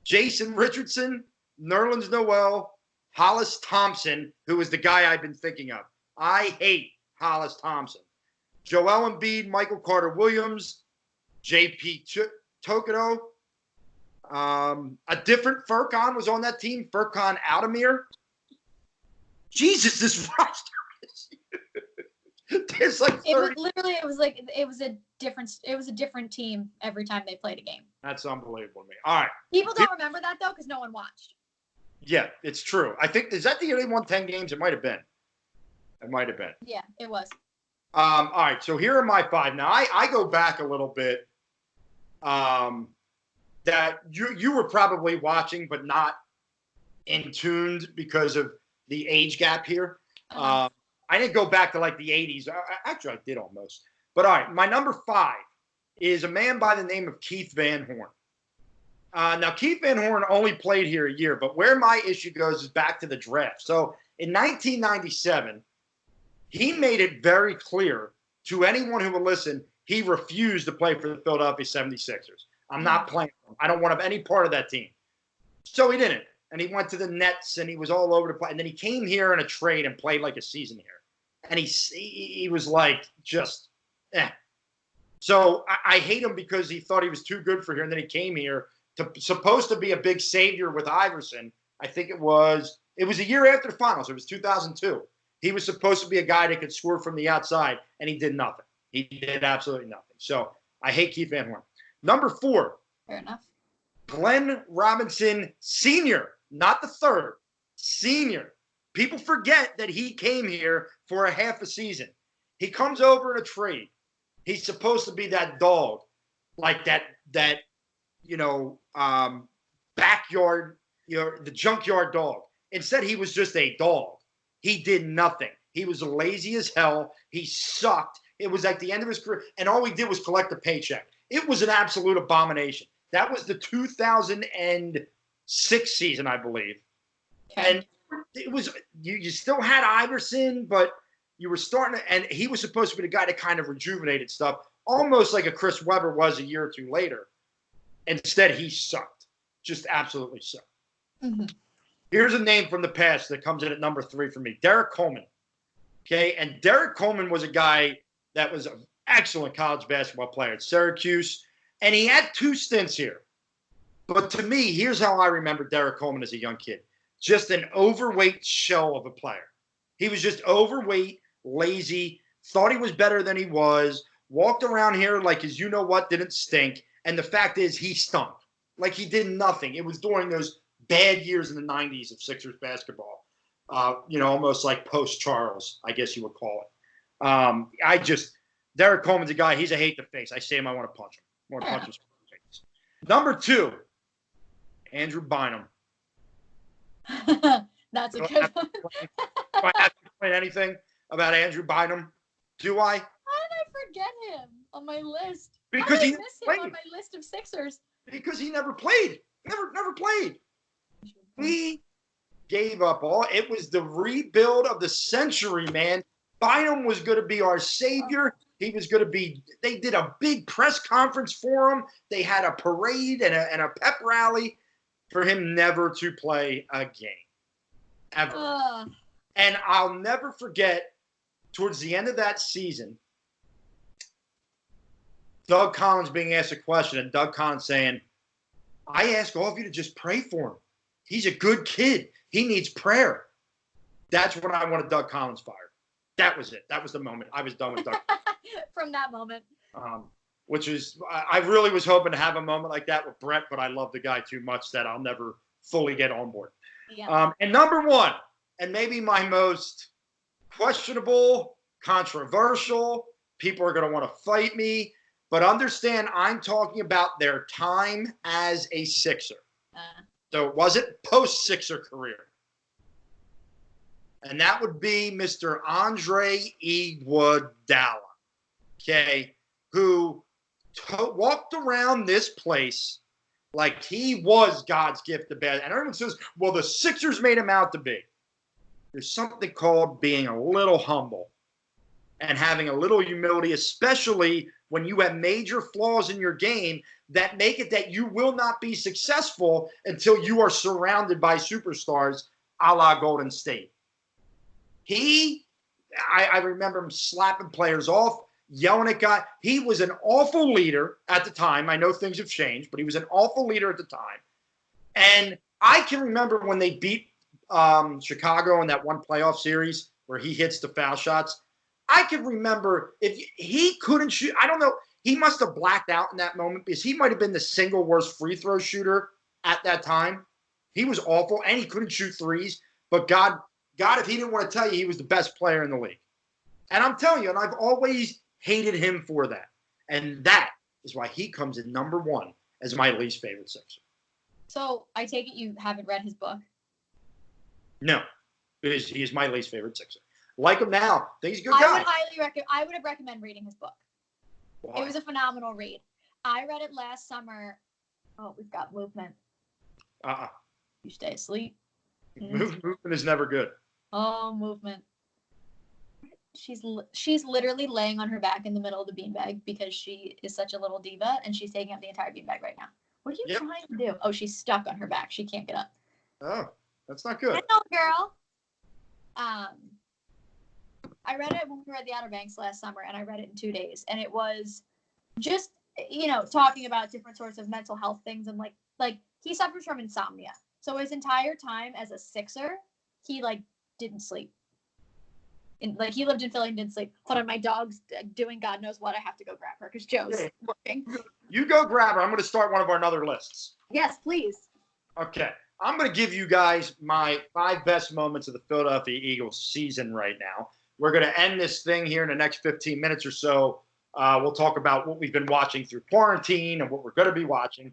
Jason Richardson, Nerlens Noel, Hollis Thompson, who is the guy I've been thinking of. I hate Hollis Thompson. Joel Embiid, Michael Carter-Williams, J.P. Tokoto. A different Furkan was on that team. Furkan Altamir. Jesus, this roster is there's like 30. It was a different team every time they played a game. That's unbelievable to me. All right. People don't remember that though because no one watched. Yeah, it's true. I think is that the year they won 10 games? It might have been. Yeah, it was. All right, so here are my five. Now I go back a little bit. That you were probably watching, but not in tuned because of the age gap here. I didn't go back to like the 80s. Actually, I did almost. But all right, my number 5 is a man by the name of Keith Van Horn. Now, Keith Van Horn only played here a year, but where my issue goes is back to the draft. So in 1997, he made it very clear to anyone who would listen, he refused to play for the Philadelphia 76ers. I'm not playing. I don't want to have any part of that team. So he didn't. And he went to the Nets, and he was all over the place. And then he came here in a trade and played like a season here. And he was like just, So I hate him because he thought he was too good for here. And then he came here supposed to be a big savior with Iverson. I think it was a year after the finals. It was 2002. He was supposed to be a guy that could score from the outside, and he did nothing. He did absolutely nothing. So I hate Keith Van Horn. Number 4. Fair enough. Glenn Robinson Sr., not the third, Sr. People forget that he came here for a half a season. He comes over in a trade. He's supposed to be that dog, like that backyard, the junkyard dog. Instead, he was just a dog. He did nothing. He was lazy as hell. He sucked. It was like the end of his career, and all he did was collect a paycheck. It was an absolute abomination. That was the 2006 season, I believe. Okay. And it was you still had Iverson, but you were starting to, and he was supposed to be the guy that kind of rejuvenated stuff, almost like a Chris Webber was a year or two later. Instead, he sucked. Just absolutely sucked. Mm-hmm. Here's a name from the past that comes in at number 3 for me, Derek Coleman. Okay, and Derek Coleman was a guy that was an excellent college basketball player at Syracuse, and he had 2 stints here. But to me, here's how I remember Derek Coleman as a young kid. Just an overweight shell of a player. He was just overweight, lazy, thought he was better than he was, walked around here like his you-know-what didn't stink, and the fact is he stunk. Like he did nothing. It was during those bad years in the 90s of Sixers basketball. Almost like post-Charles, I guess you would call it. Derek Coleman's a guy, he's a hate to face. I say him, I want to punch him. I want to punch him. Number 2, Andrew Bynum. That's a good one. Do I have to explain anything about Andrew Bynum? Do I? How did I forget him on my list? Because How he did I miss him played. on my list of Sixers? Because he never played. Never played. We gave up all. It was the rebuild of the century, man. Bynum was going to be our savior. He was going to be. They did a big press conference for him. They had a parade and a pep rally for him never to play a game. Ever. And I'll never forget, towards the end of that season, Doug Collins being asked a question, and Doug Collins saying, I ask all of you to just pray for him. He's a good kid. He needs prayer. That's when I wanted Doug Collins fired. That was it. That was the moment. I was done with Doug. From that moment. Which is, I really was hoping to have a moment like that with Brett, but I love the guy too much that I'll never fully get on board. Yeah. And number 1, and maybe my most questionable, controversial, people are going to want to fight me, but understand I'm talking about their time as a Sixer. So it wasn't post-Sixer career. And that would be Mr. Andre Iguodala, okay, who walked around this place like he was God's gift to bad. And everyone says, well, the Sixers made him out to be. There's something called being a little humble and having a little humility, especially when you have major flaws in your game that make it that you will not be successful until you are surrounded by superstars a la Golden State. I remember him slapping players off, yelling at guys. He was an awful leader at the time. I know things have changed, but he was an awful leader at the time. And I can remember when they beat Chicago in that one playoff series where he hits the foul shots. I can remember if he couldn't shoot. I don't know. He must have blacked out in that moment because he might have been the single worst free throw shooter at that time. He was awful, and he couldn't shoot threes. But God, if he didn't want to tell you, he was the best player in the league. And I'm telling you, and I've always hated him for that. And that is why he comes in number 1 as my least favorite Sixer. So I take it you haven't read his book? No, because he is my least favorite Sixer. Like him now. Think he's a good guy. I would recommend reading his book. Why? It was a phenomenal read. I read it last summer. Oh, we've got movement. You stay asleep. Movement is never good. Oh, movement. She's literally laying on her back in the middle of the beanbag because she is such a little diva and she's taking up the entire beanbag right now. What are you trying to do? Oh, she's stuck on her back. She can't get up. Oh, that's not good. I know, girl. I read it when we were at the Outer Banks last summer, and I read it in 2 days. And it was just, talking about different sorts of mental health things. And like he suffers from insomnia. So his entire time as a Sixer, he didn't sleep. He lived in Philly and didn't sleep. Hold on, my dog's doing God knows what. I have to go grab her because Joe's working. You go grab her. I'm going to start one of our other lists. Yes, please. Okay. I'm going to give you guys my 5 best moments of the Philadelphia Eagles season right now. We're going to end this thing here in the next 15 minutes or so. We'll talk about what we've been watching through quarantine and what we're going to be watching.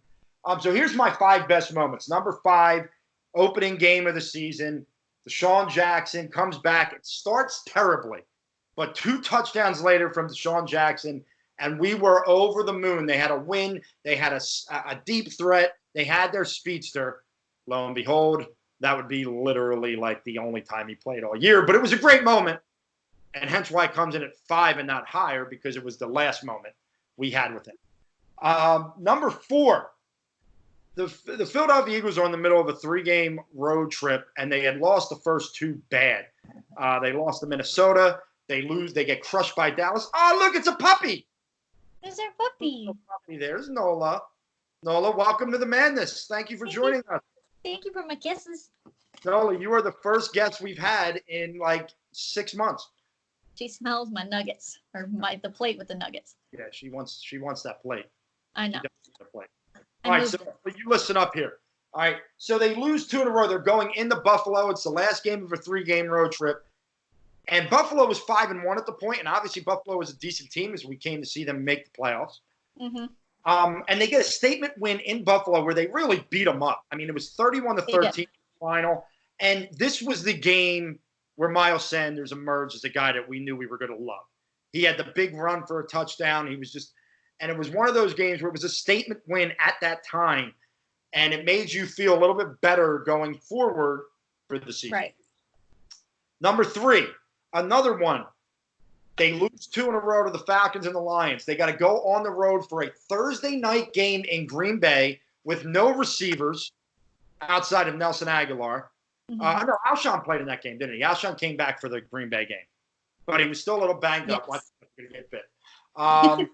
So here's my 5 best moments. Number 5, opening game of the season, Deshaun Jackson comes back. It starts terribly, but 2 touchdowns later from Deshaun Jackson, and we were over the moon. They had a win. They had a deep threat. They had their speedster. Lo and behold, that would be literally like the only time he played all year. But it was a great moment, and hence why it comes in at 5 and not higher, because it was the last moment we had with him. Number 4, the Philadelphia Eagles are in the middle of a 3-game road trip, and they had lost the first 2 bad. They lost to Minnesota. They lose. They get crushed by Dallas. Oh, look, it's a puppy. There's our puppy. There's Nola. Nola, welcome to the madness. Thank you for joining us. Thank you for my kisses. Nola, you are the first guest we've had in like 6 months. She smells my nuggets, or the plate with the nuggets. Yeah, she wants that plate. I know. The plate. All right, so you listen up here. All right, so they lose 2 in a row. They're going into Buffalo. It's the last game of a 3-game road trip. And Buffalo was 5-1 at the point, and obviously Buffalo was a decent team as we came to see them make the playoffs. Mm-hmm. And they get a statement win in Buffalo where they really beat them up. I mean, it was 31-13 final, and this was the game where Miles Sanders emerged as a guy that we knew we were going to love. He had the big run for a touchdown. He was just, and it was one of those games where it was a statement win at that time, and it made you feel a little bit better going forward for the season. Right. Number 3. Another one. They lose 2 in a row to the Falcons and the Lions. They got to go on the road for a Thursday night game in Green Bay with no receivers outside of Nelson Aguilar. Mm-hmm. I know Alshon played in that game, didn't he? Alshon came back for the Green Bay game, but he was still a little banged up. Like he was going to get bit.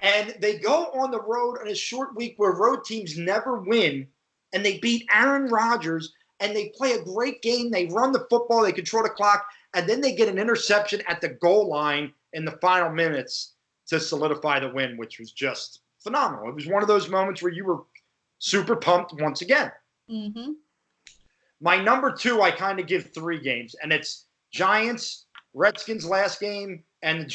And they go on the road on a short week where road teams never win, and they beat Aaron Rodgers, and they play a great game. They run the football. They control the clock. And then they get an interception at the goal line in the final minutes to solidify the win, which was just phenomenal. It was one of those moments where you were super pumped once again. Mm-hmm. My number 2, I kind of give 3 games, and it's Giants, Redskins last game, and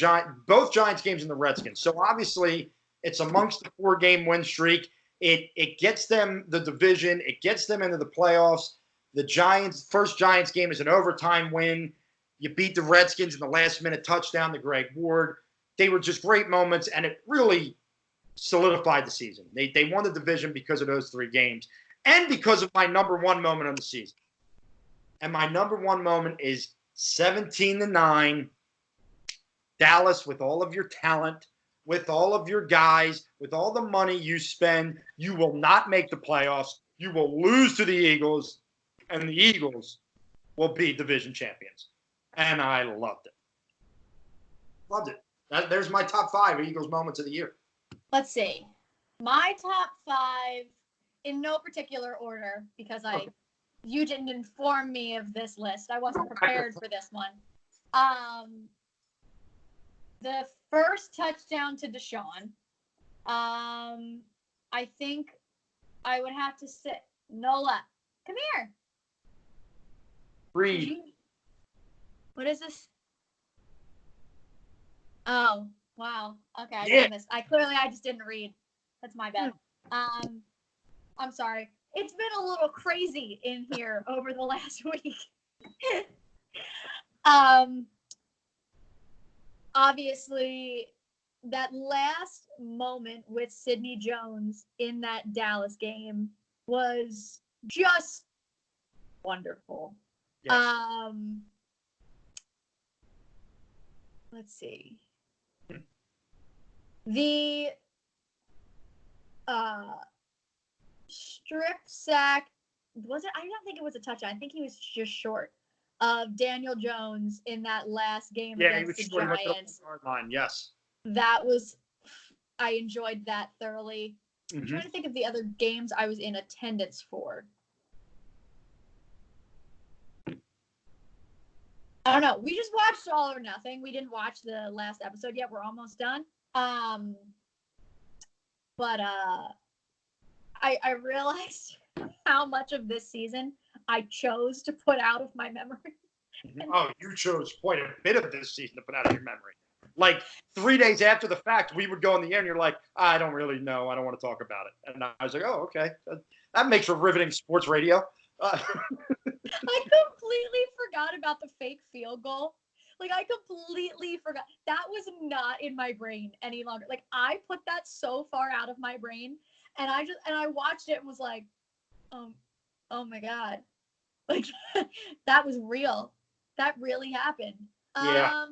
both Giants games and the Redskins. So obviously it's amongst the 4-game win streak. It gets them the division. It gets them into the playoffs. The first Giants game is an overtime win. You beat the Redskins in the last-minute touchdown to Greg Ward. They were just great moments, and it really solidified the season. They won the division because of those 3 games and because of my number 1 moment of the season. And my number 1 moment is 17-9, Dallas, with all of your talent, with all of your guys, with all the money you spend, you will not make the playoffs. You will lose to the Eagles, and the Eagles will be division champions. And I loved it. Loved it. There's my top 5 Eagles moments of the year. Let's see. My top 5, in no particular order, because you didn't inform me of this list. I wasn't prepared for this one. The first touchdown to Deshaun. I think I would have to say, Nola, come here. Read. What is this? Oh, wow. Okay, I Yeah. missed. I just didn't read. That's my bad. I'm sorry. It's been a little crazy in here over the last week. Obviously, that last moment with Sidney Jones in that Dallas game was just wonderful. Yes. Let's see. The strip sack, was it? I don't think it was a touchdown. I think he was just short of Daniel Jones in that last game against the Giants. Line. Yes. That was, I enjoyed that thoroughly. Mm-hmm. I'm trying to think of the other games I was in attendance for. I don't know. We just watched All or Nothing. We didn't watch the last episode yet. We're almost done. But I realized how much of this season I chose to put out of my memory. Oh, you chose quite a bit of this season to put out of your memory. Like 3 days after the fact, we would go in the air and you're like, I don't really know. I don't want to talk about it. And I was like, oh, okay. That makes for riveting sports radio. Uh, I completely forgot about the fake field goal. Like, I completely forgot. That was not in my brain any longer. Like, I put that so far out of my brain, and I watched it and was like, oh my God. Like, that was real. That really happened. Yeah.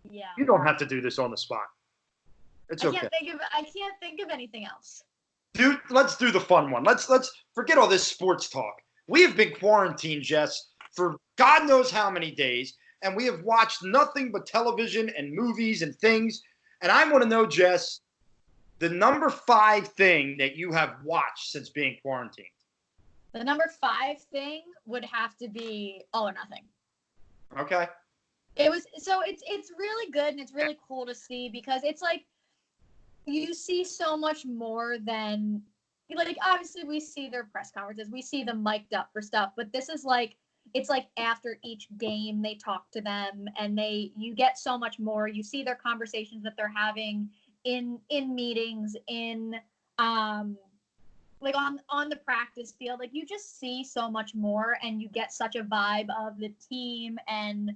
Yeah. You don't have to do this on the spot. It's okay. I can't think of anything else. Dude, let's do the fun one. Let's forget all this sports talk. We have been quarantined, Jess, for God knows how many days, and we have watched nothing but television and movies and things. And I want to know, Jess, the number 5 thing that you have watched since being quarantined. The number 5 thing would have to be All or Nothing. Okay. It's really good, and it's really cool to see, because it's like you see so much more than, like, obviously we see their press conferences, we see them mic'd up for stuff, but this is like, it's like after each game they talk to them, and you get so much more. You see their conversations that they're having in meetings, in like on the practice field. Like, you just see so much more, and you get such a vibe of the team, and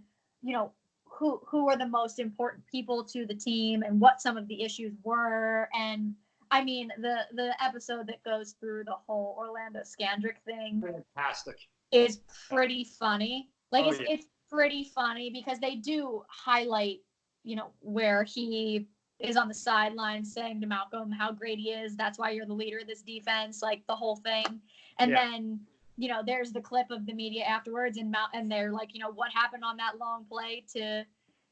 who are the most important people to the team, and what some of the issues were. And I mean, the episode that goes through the whole Orlando Scandrick thing, Fantastic, is pretty funny. Like, yeah. It's pretty funny, because they do highlight, where he is on the sideline saying to Malcolm how great he is. That's why you're the leader of this defense, like the whole thing. And then, there's the clip of the media afterwards, and they're like, what happened on that long play to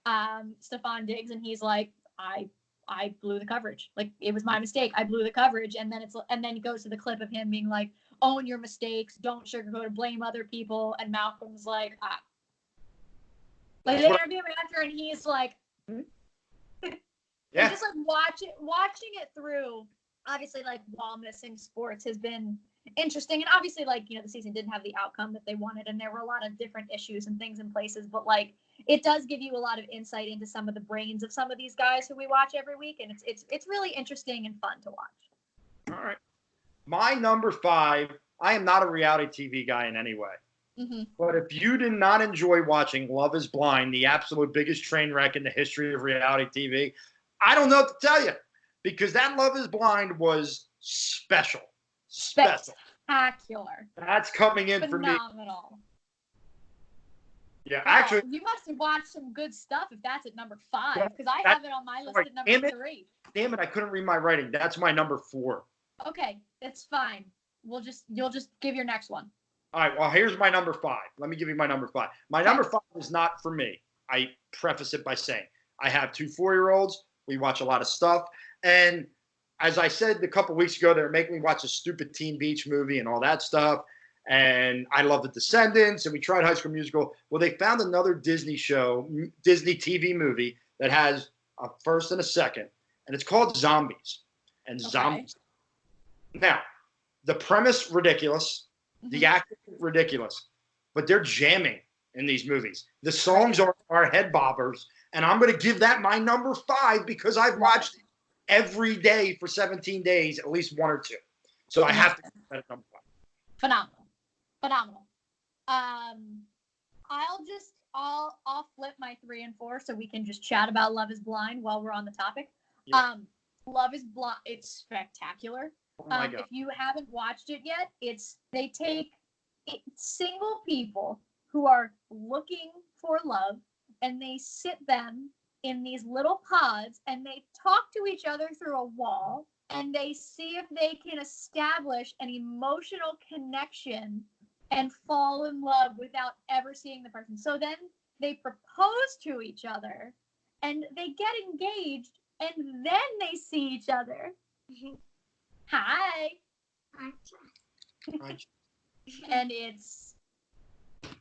Stephon Diggs? And he's like, I blew the coverage. Like, it was my mistake. I blew the coverage. And then it goes to the clip of him being like, own your mistakes. Don't sugarcoat it. Blame other people. And Malcolm's like, Like, they interview him after, and he's like, Yeah. Just like watching it through, obviously, like, while missing sports has been interesting. And obviously, like, the season didn't have the outcome that they wanted, and there were a lot of different issues and things in places, but like, it does give you a lot of insight into some of the brains of some of these guys who we watch every week, and it's really interesting and fun to watch. All right. My number 5, I am not a reality TV guy in any way. Mm-hmm. But if you did not enjoy watching Love is Blind, the absolute biggest train wreck in the history of reality TV, I don't know what to tell you, because that Love is Blind was special. Spectacular. That's coming in for me. Phenomenal. Yeah, Wow, actually, you must have watched some good stuff if that's at number 5, because I that- have it on my list sorry, at number 3. Damn it, I couldn't read my writing. That's my number 4. Okay, that's fine. You'll just give your next one. All right, well, here's my number 5. Let me give you my number 5. My number 5 is not for me. I preface it by saying I have 2 4-year-olds. We watch a lot of stuff. And as I said a couple weeks ago, they were making me watch a stupid Teen Beach movie and all that stuff. And I love The Descendants, and we tried High School Musical. Well, they found another Disney TV movie that has a first and a second, and it's called Zombies. And Zombies. Now, the premise, ridiculous. The acting, ridiculous. But they're jamming in these movies. The songs are head bobbers, and I'm going to give that my number 5 because I've watched it every day for 17 days, at least 1 or 2. So I have to give that number 5. Phenomenal. I'll flip my 3 and 4 so we can just chat about Love is Blind while we're on the topic. Yeah. Love is Blind, it's spectacular. Oh my God. If you haven't watched it yet, they take single people who are looking for love, and they sit them in these little pods, and they talk to each other through a wall, and they see if they can establish an emotional connection and fall in love without ever seeing the person. So then they propose to each other, and they get engaged, and then they see each other. Hi. And it's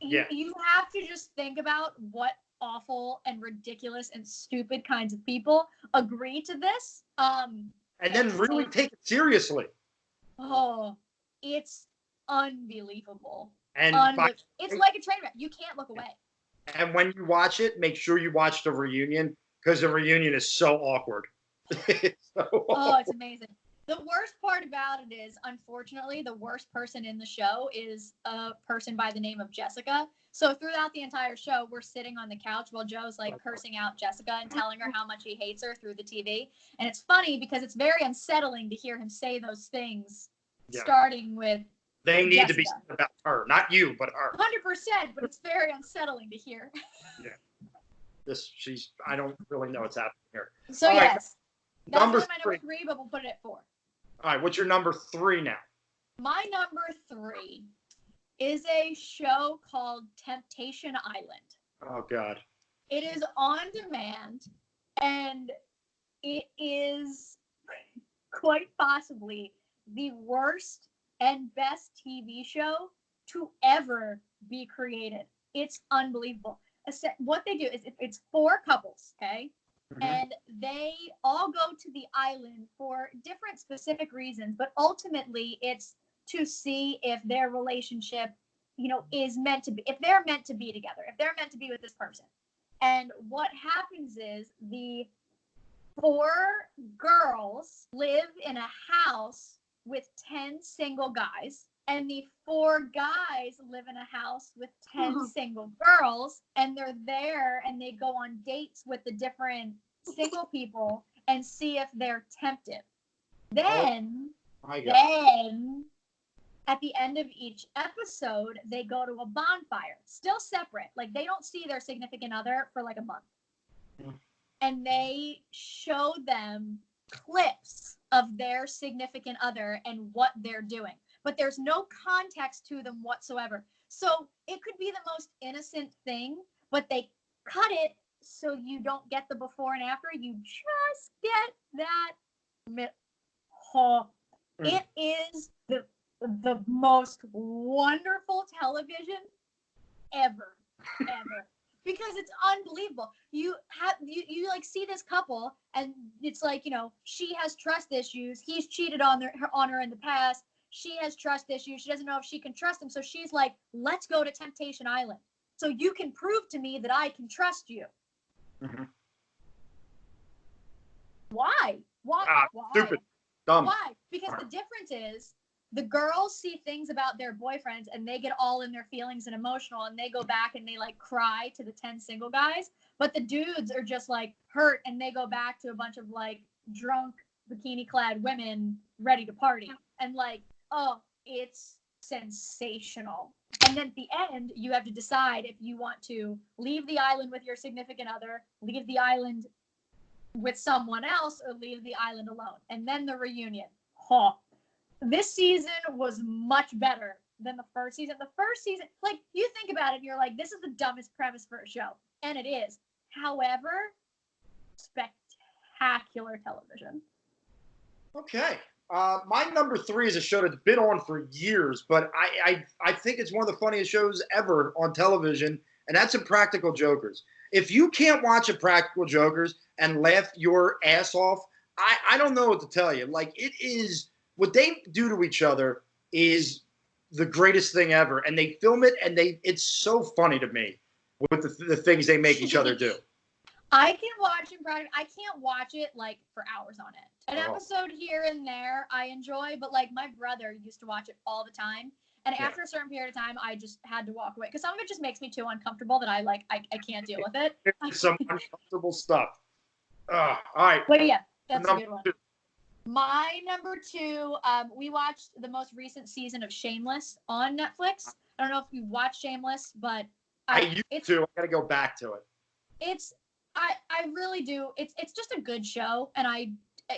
you have to just think about what awful and ridiculous and stupid kinds of people agree to this. And then really take it seriously. Oh, it's unbelievable. And it's like a train wreck. You can't look away. And when you watch it, make sure you watch the reunion, because the reunion is so awkward. Oh, it's amazing. The worst part about it is, unfortunately, the worst person in the show is a person by the name of Jessica. So throughout the entire show, we're sitting on the couch while Joe's like cursing out Jessica and telling her how much he hates her through the TV. And it's funny because it's very unsettling to hear him say those things, starting with They need Jessica. to be said about her, not you, but her. 100%, but it's very unsettling to hear. Yeah. I don't really know what's happening here. So All right, yes, that's number really my number 3, but we'll put it at 4. All right, what's your number 3 now? My number 3 is a show called Temptation Island. Oh, God. It is on demand, and it is quite possibly the worst and best TV show to ever be created. It's unbelievable. What they do is it's 4 couples, okay? Mm-hmm. And they all go to the island for different specific reasons, but ultimately it's to see if their relationship, is meant to be, if they're meant to be together, if they're meant to be with this person. And what happens is the 4 girls live in a house with 10 single guys, and the 4 guys live in a house with 10 single girls, and they're there and they go on dates with the different single people and see if they're tempted. Then at the end of each episode, they go to a bonfire, still separate. Like, they don't see their significant other for like a month. And they show them clips of their significant other and what they're doing. But there's no context to them whatsoever. So it could be the most innocent thing, but they cut it so you don't get the before and after. You just get that. It is the most wonderful television ever. Because it's unbelievable. You like see this couple, and it's like, she has trust issues. He's cheated on her in the past. She has trust issues. She doesn't know if she can trust him. So she's like, let's go to Temptation Island so you can prove to me that I can trust you. Mm-hmm. Why? Stupid. Dumb. Why? Because the difference is the girls see things about their boyfriends and they get all in their feelings and emotional, and they go back and they like cry to the 10 single guys. But the dudes are just like hurt, and they go back to a bunch of like drunk bikini clad women ready to party. And like, oh, it's sensational. And then at the end, you have to decide if you want to leave the island with your significant other, leave the island with someone else, or leave the island alone. And then the reunion. This season was much better than the first season. The first season, like, you think about it, you're like, this is the dumbest premise for a show. And it is. However, spectacular television. Okay. My number 3 is a show that's been on for years, but I think it's one of the funniest shows ever on television, and that's Impractical Jokers. If you can't watch Impractical Jokers and laugh your ass off, I don't know what to tell you. Like, it is, what they do to each other is the greatest thing ever, and they film it, and it's so funny to me with the things they make each other do. I can watch Impractical. I can't watch it like for hours on it. An episode here and there I enjoy, but like my brother used to watch it all the time, and after a certain period of time, I just had to walk away because some of it just makes me too uncomfortable that I can't deal with it. Some uncomfortable stuff. All right. But yeah, that's a good one. 2. My number 2, we watched the most recent season of Shameless on Netflix. I don't know if you watched Shameless, but I used to. I got to go back to it. I really do. It's just a good show, and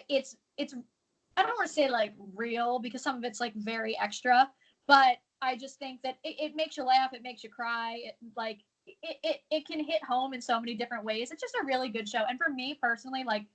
it's I don't want to say like real because some of it's like very extra, but I just think that it makes you laugh, it makes you cry, it can hit home in so many different ways. It's just a really good show, and for me personally, like,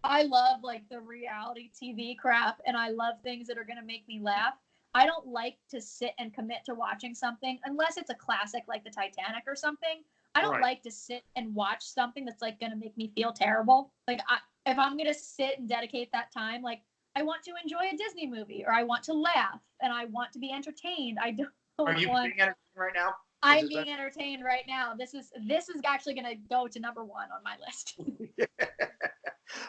I love like the reality TV crap, and I love things that are gonna make me laugh. I don't like to sit and commit to watching something unless it's a classic like the Titanic or something. I don't like to sit and watch something that's like gonna make me feel terrible. Like, if I'm gonna sit and dedicate that time, like, I want to enjoy a Disney movie, or I want to laugh, and I want to be entertained. I don't. Are you being entertained right now? I'm being entertained right now. This is actually gonna go to number 1 on my list.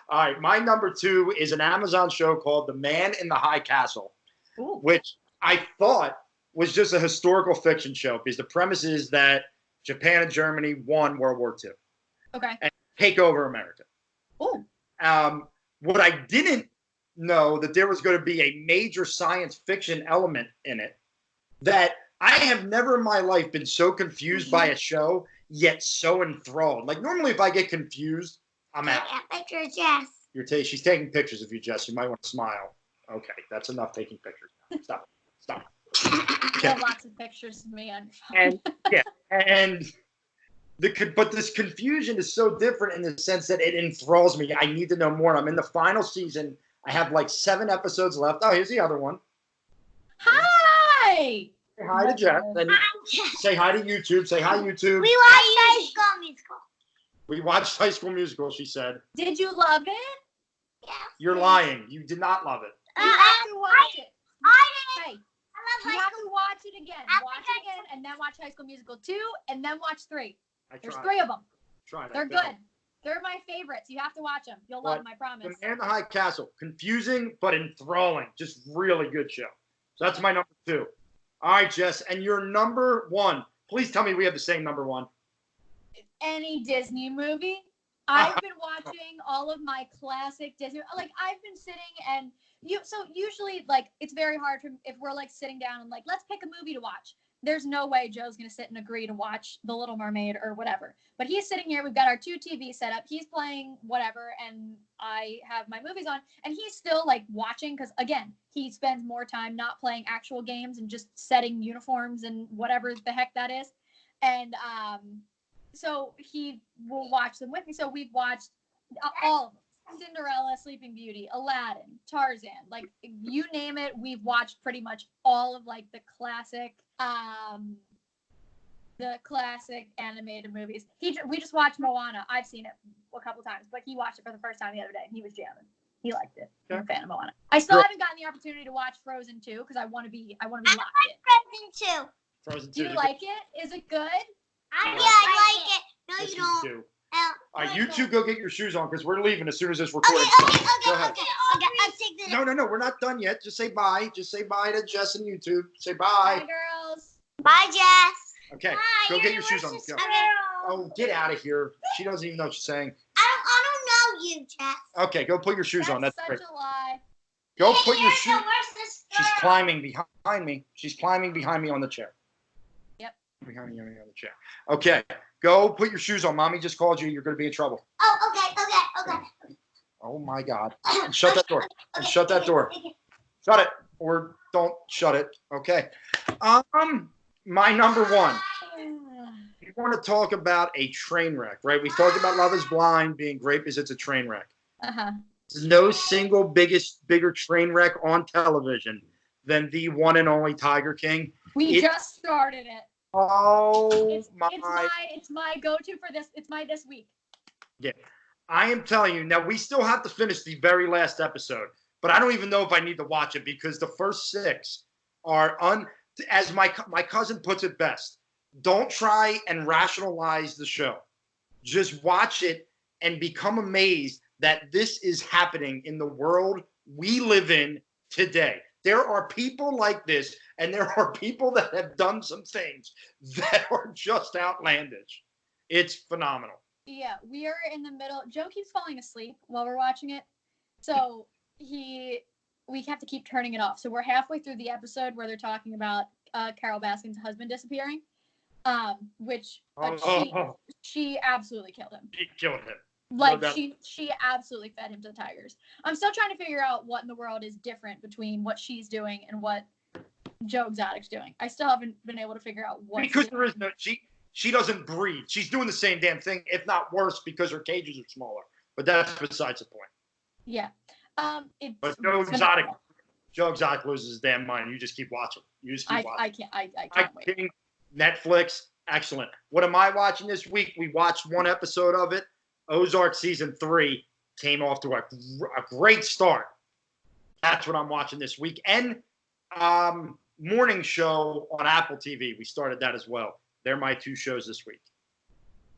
All right, my number 2 is an Amazon show called The Man in the High Castle, Ooh. which I thought was just a historical fiction show because the premise is that Japan and Germany won World War II Okay. and take over America. Ooh. What I didn't know that there was going to be a major science fiction element in it, that I have never in my life been so confused by a show, yet so enthralled. Like normally if I get confused, I'm out. Picture of Jess. She's taking pictures of you, Jess. You might want to smile. Okay, that's enough taking pictures. Stop. You have lots of pictures of me on your phone. And but this confusion is so different in the sense that it enthralls me. I need to know more. I'm in the final season. I have like 7 episodes left. Oh, here's the other one. Hi. Say hi to Jeff. Then say hi to YouTube. Say hi, YouTube. We watched High School Musical. We watched High School Musical, she said. Did you love it? Yes. You're lying. You did not love it. You have to watch it. I Hey, love you High have School. to watch it again. Watch it again, and then watch High School Musical 2, and then watch 3. There's 3 of them. They're good. They're my favorites. You have to watch them. You'll love them, I promise. The Man in the High Castle. Confusing, but enthralling. Just really good show. So that's my number 2. All right, Jess. And your number 1. Please tell me we have the same number 1. Any Disney movie. I've been watching all of my classic Disney. Like I've been sitting and so usually like it's very hard if we're like sitting down and like let's pick a movie to watch. There's no way Joe's gonna sit and agree to watch The Little Mermaid or whatever. But he's sitting here. We've got our 2 TVs set up. He's playing whatever, and I have my movies on. And he's still like watching because again, he spends more time not playing actual games and just setting uniforms and whatever the heck that is. And so he will watch them with me. So we've watched all of them. Cinderella, Sleeping Beauty, Aladdin, Tarzan, like you name it, we've watched pretty much all of like the classic animated movies. We just watched Moana. I've seen it a couple times, but he watched it for the first time the other day and he was jamming. He liked it. I'm a fan of Moana. I still haven't gotten the opportunity to watch Frozen 2 because I want to be locked in. Frozen 2. Do you like it? Is it good? I like it. No, Yes, you don't. do. All right, you 2 go get your shoes on because we're leaving as soon as this Okay, recording okay. Go ahead. I'll take the. No, we're not done yet. Just say bye. Just say bye to Jess and YouTube. Say Bye, bye. girls. Bye, Jess. Okay, Bye, go you're get your the shoes on. worst Go. sister. Oh, get out of here. She doesn't even know what she's saying. I don't know you, Jess. Okay, go put your shoes on. That's such great. a lie. Go put your shoes. You're the worst sister. She's climbing behind me. She's climbing behind me on the chair. Yep. Behind me on the chair. Okay, go put your shoes on. Mommy just called you. You're going to be in trouble. Oh, okay. Oh my God. And shut that door. And shut that door. Shut it. Or don't shut it. Okay. My number 1. We want to talk about a train wreck, right? We talked about Love is Blind being great because it's a train wreck. Uh-huh. There's no single bigger train wreck on television than the one and only Tiger King. We just started it. Oh It's my go-to for this. It's my this week. Yeah. I am telling you, now we still have to finish the very last episode, but I don't even know if I need to watch it because the first 6 are as my cousin puts it best. Don't try and rationalize the show. Just watch it and become amazed that this is happening in the world we live in today. There are people like this, and there are people that have done some things that are just outlandish. It's phenomenal. Yeah, we are in the middle. Joe keeps falling asleep while we're watching it, so we have to keep turning it off. So we're halfway through the episode where they're talking about Carol Baskin's husband disappearing, which she absolutely killed him. She killed him. Like she absolutely fed him to the tigers. I'm still trying to figure out what in the world is different between what she's doing and what Joe Exotic's doing. I still haven't been able to figure out what. Because there is no she doesn't breathe. She's doing the same damn thing, if not worse, because her cages are smaller. But that's besides the point. Yeah. But Joe Exotic loses his damn mind. You just keep watching. You just keep watching. I can't wait. King, Netflix, excellent. What am I watching this week? We watched 1 episode of it. Ozark season 3 came off to a great start. That's what I'm watching this week. And morning show on Apple TV. We started that as well. They're my 2 shows this week.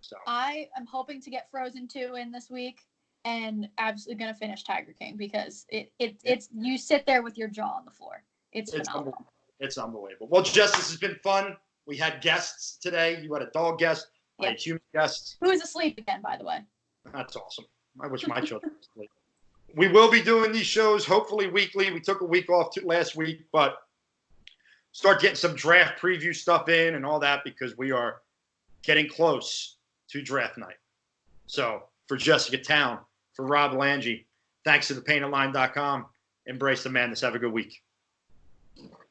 So I am hoping to get Frozen 2 in this week. and absolutely gonna finish Tiger King because it's you sit there with your jaw on the floor. It's phenomenal. It's unbelievable. Well, Jess, this has been fun. We had guests today. You had a dog guest. I had human guests. Who is asleep again, by the way? That's awesome. I wish my children were asleep. We will be doing these shows hopefully weekly. We took a week off last week, but start getting some draft preview stuff in and all that because we are getting close to draft night. So for Jessica Town, for Rob Lange, thanks to thepaintedline.com. Embrace the madness. Have a good week.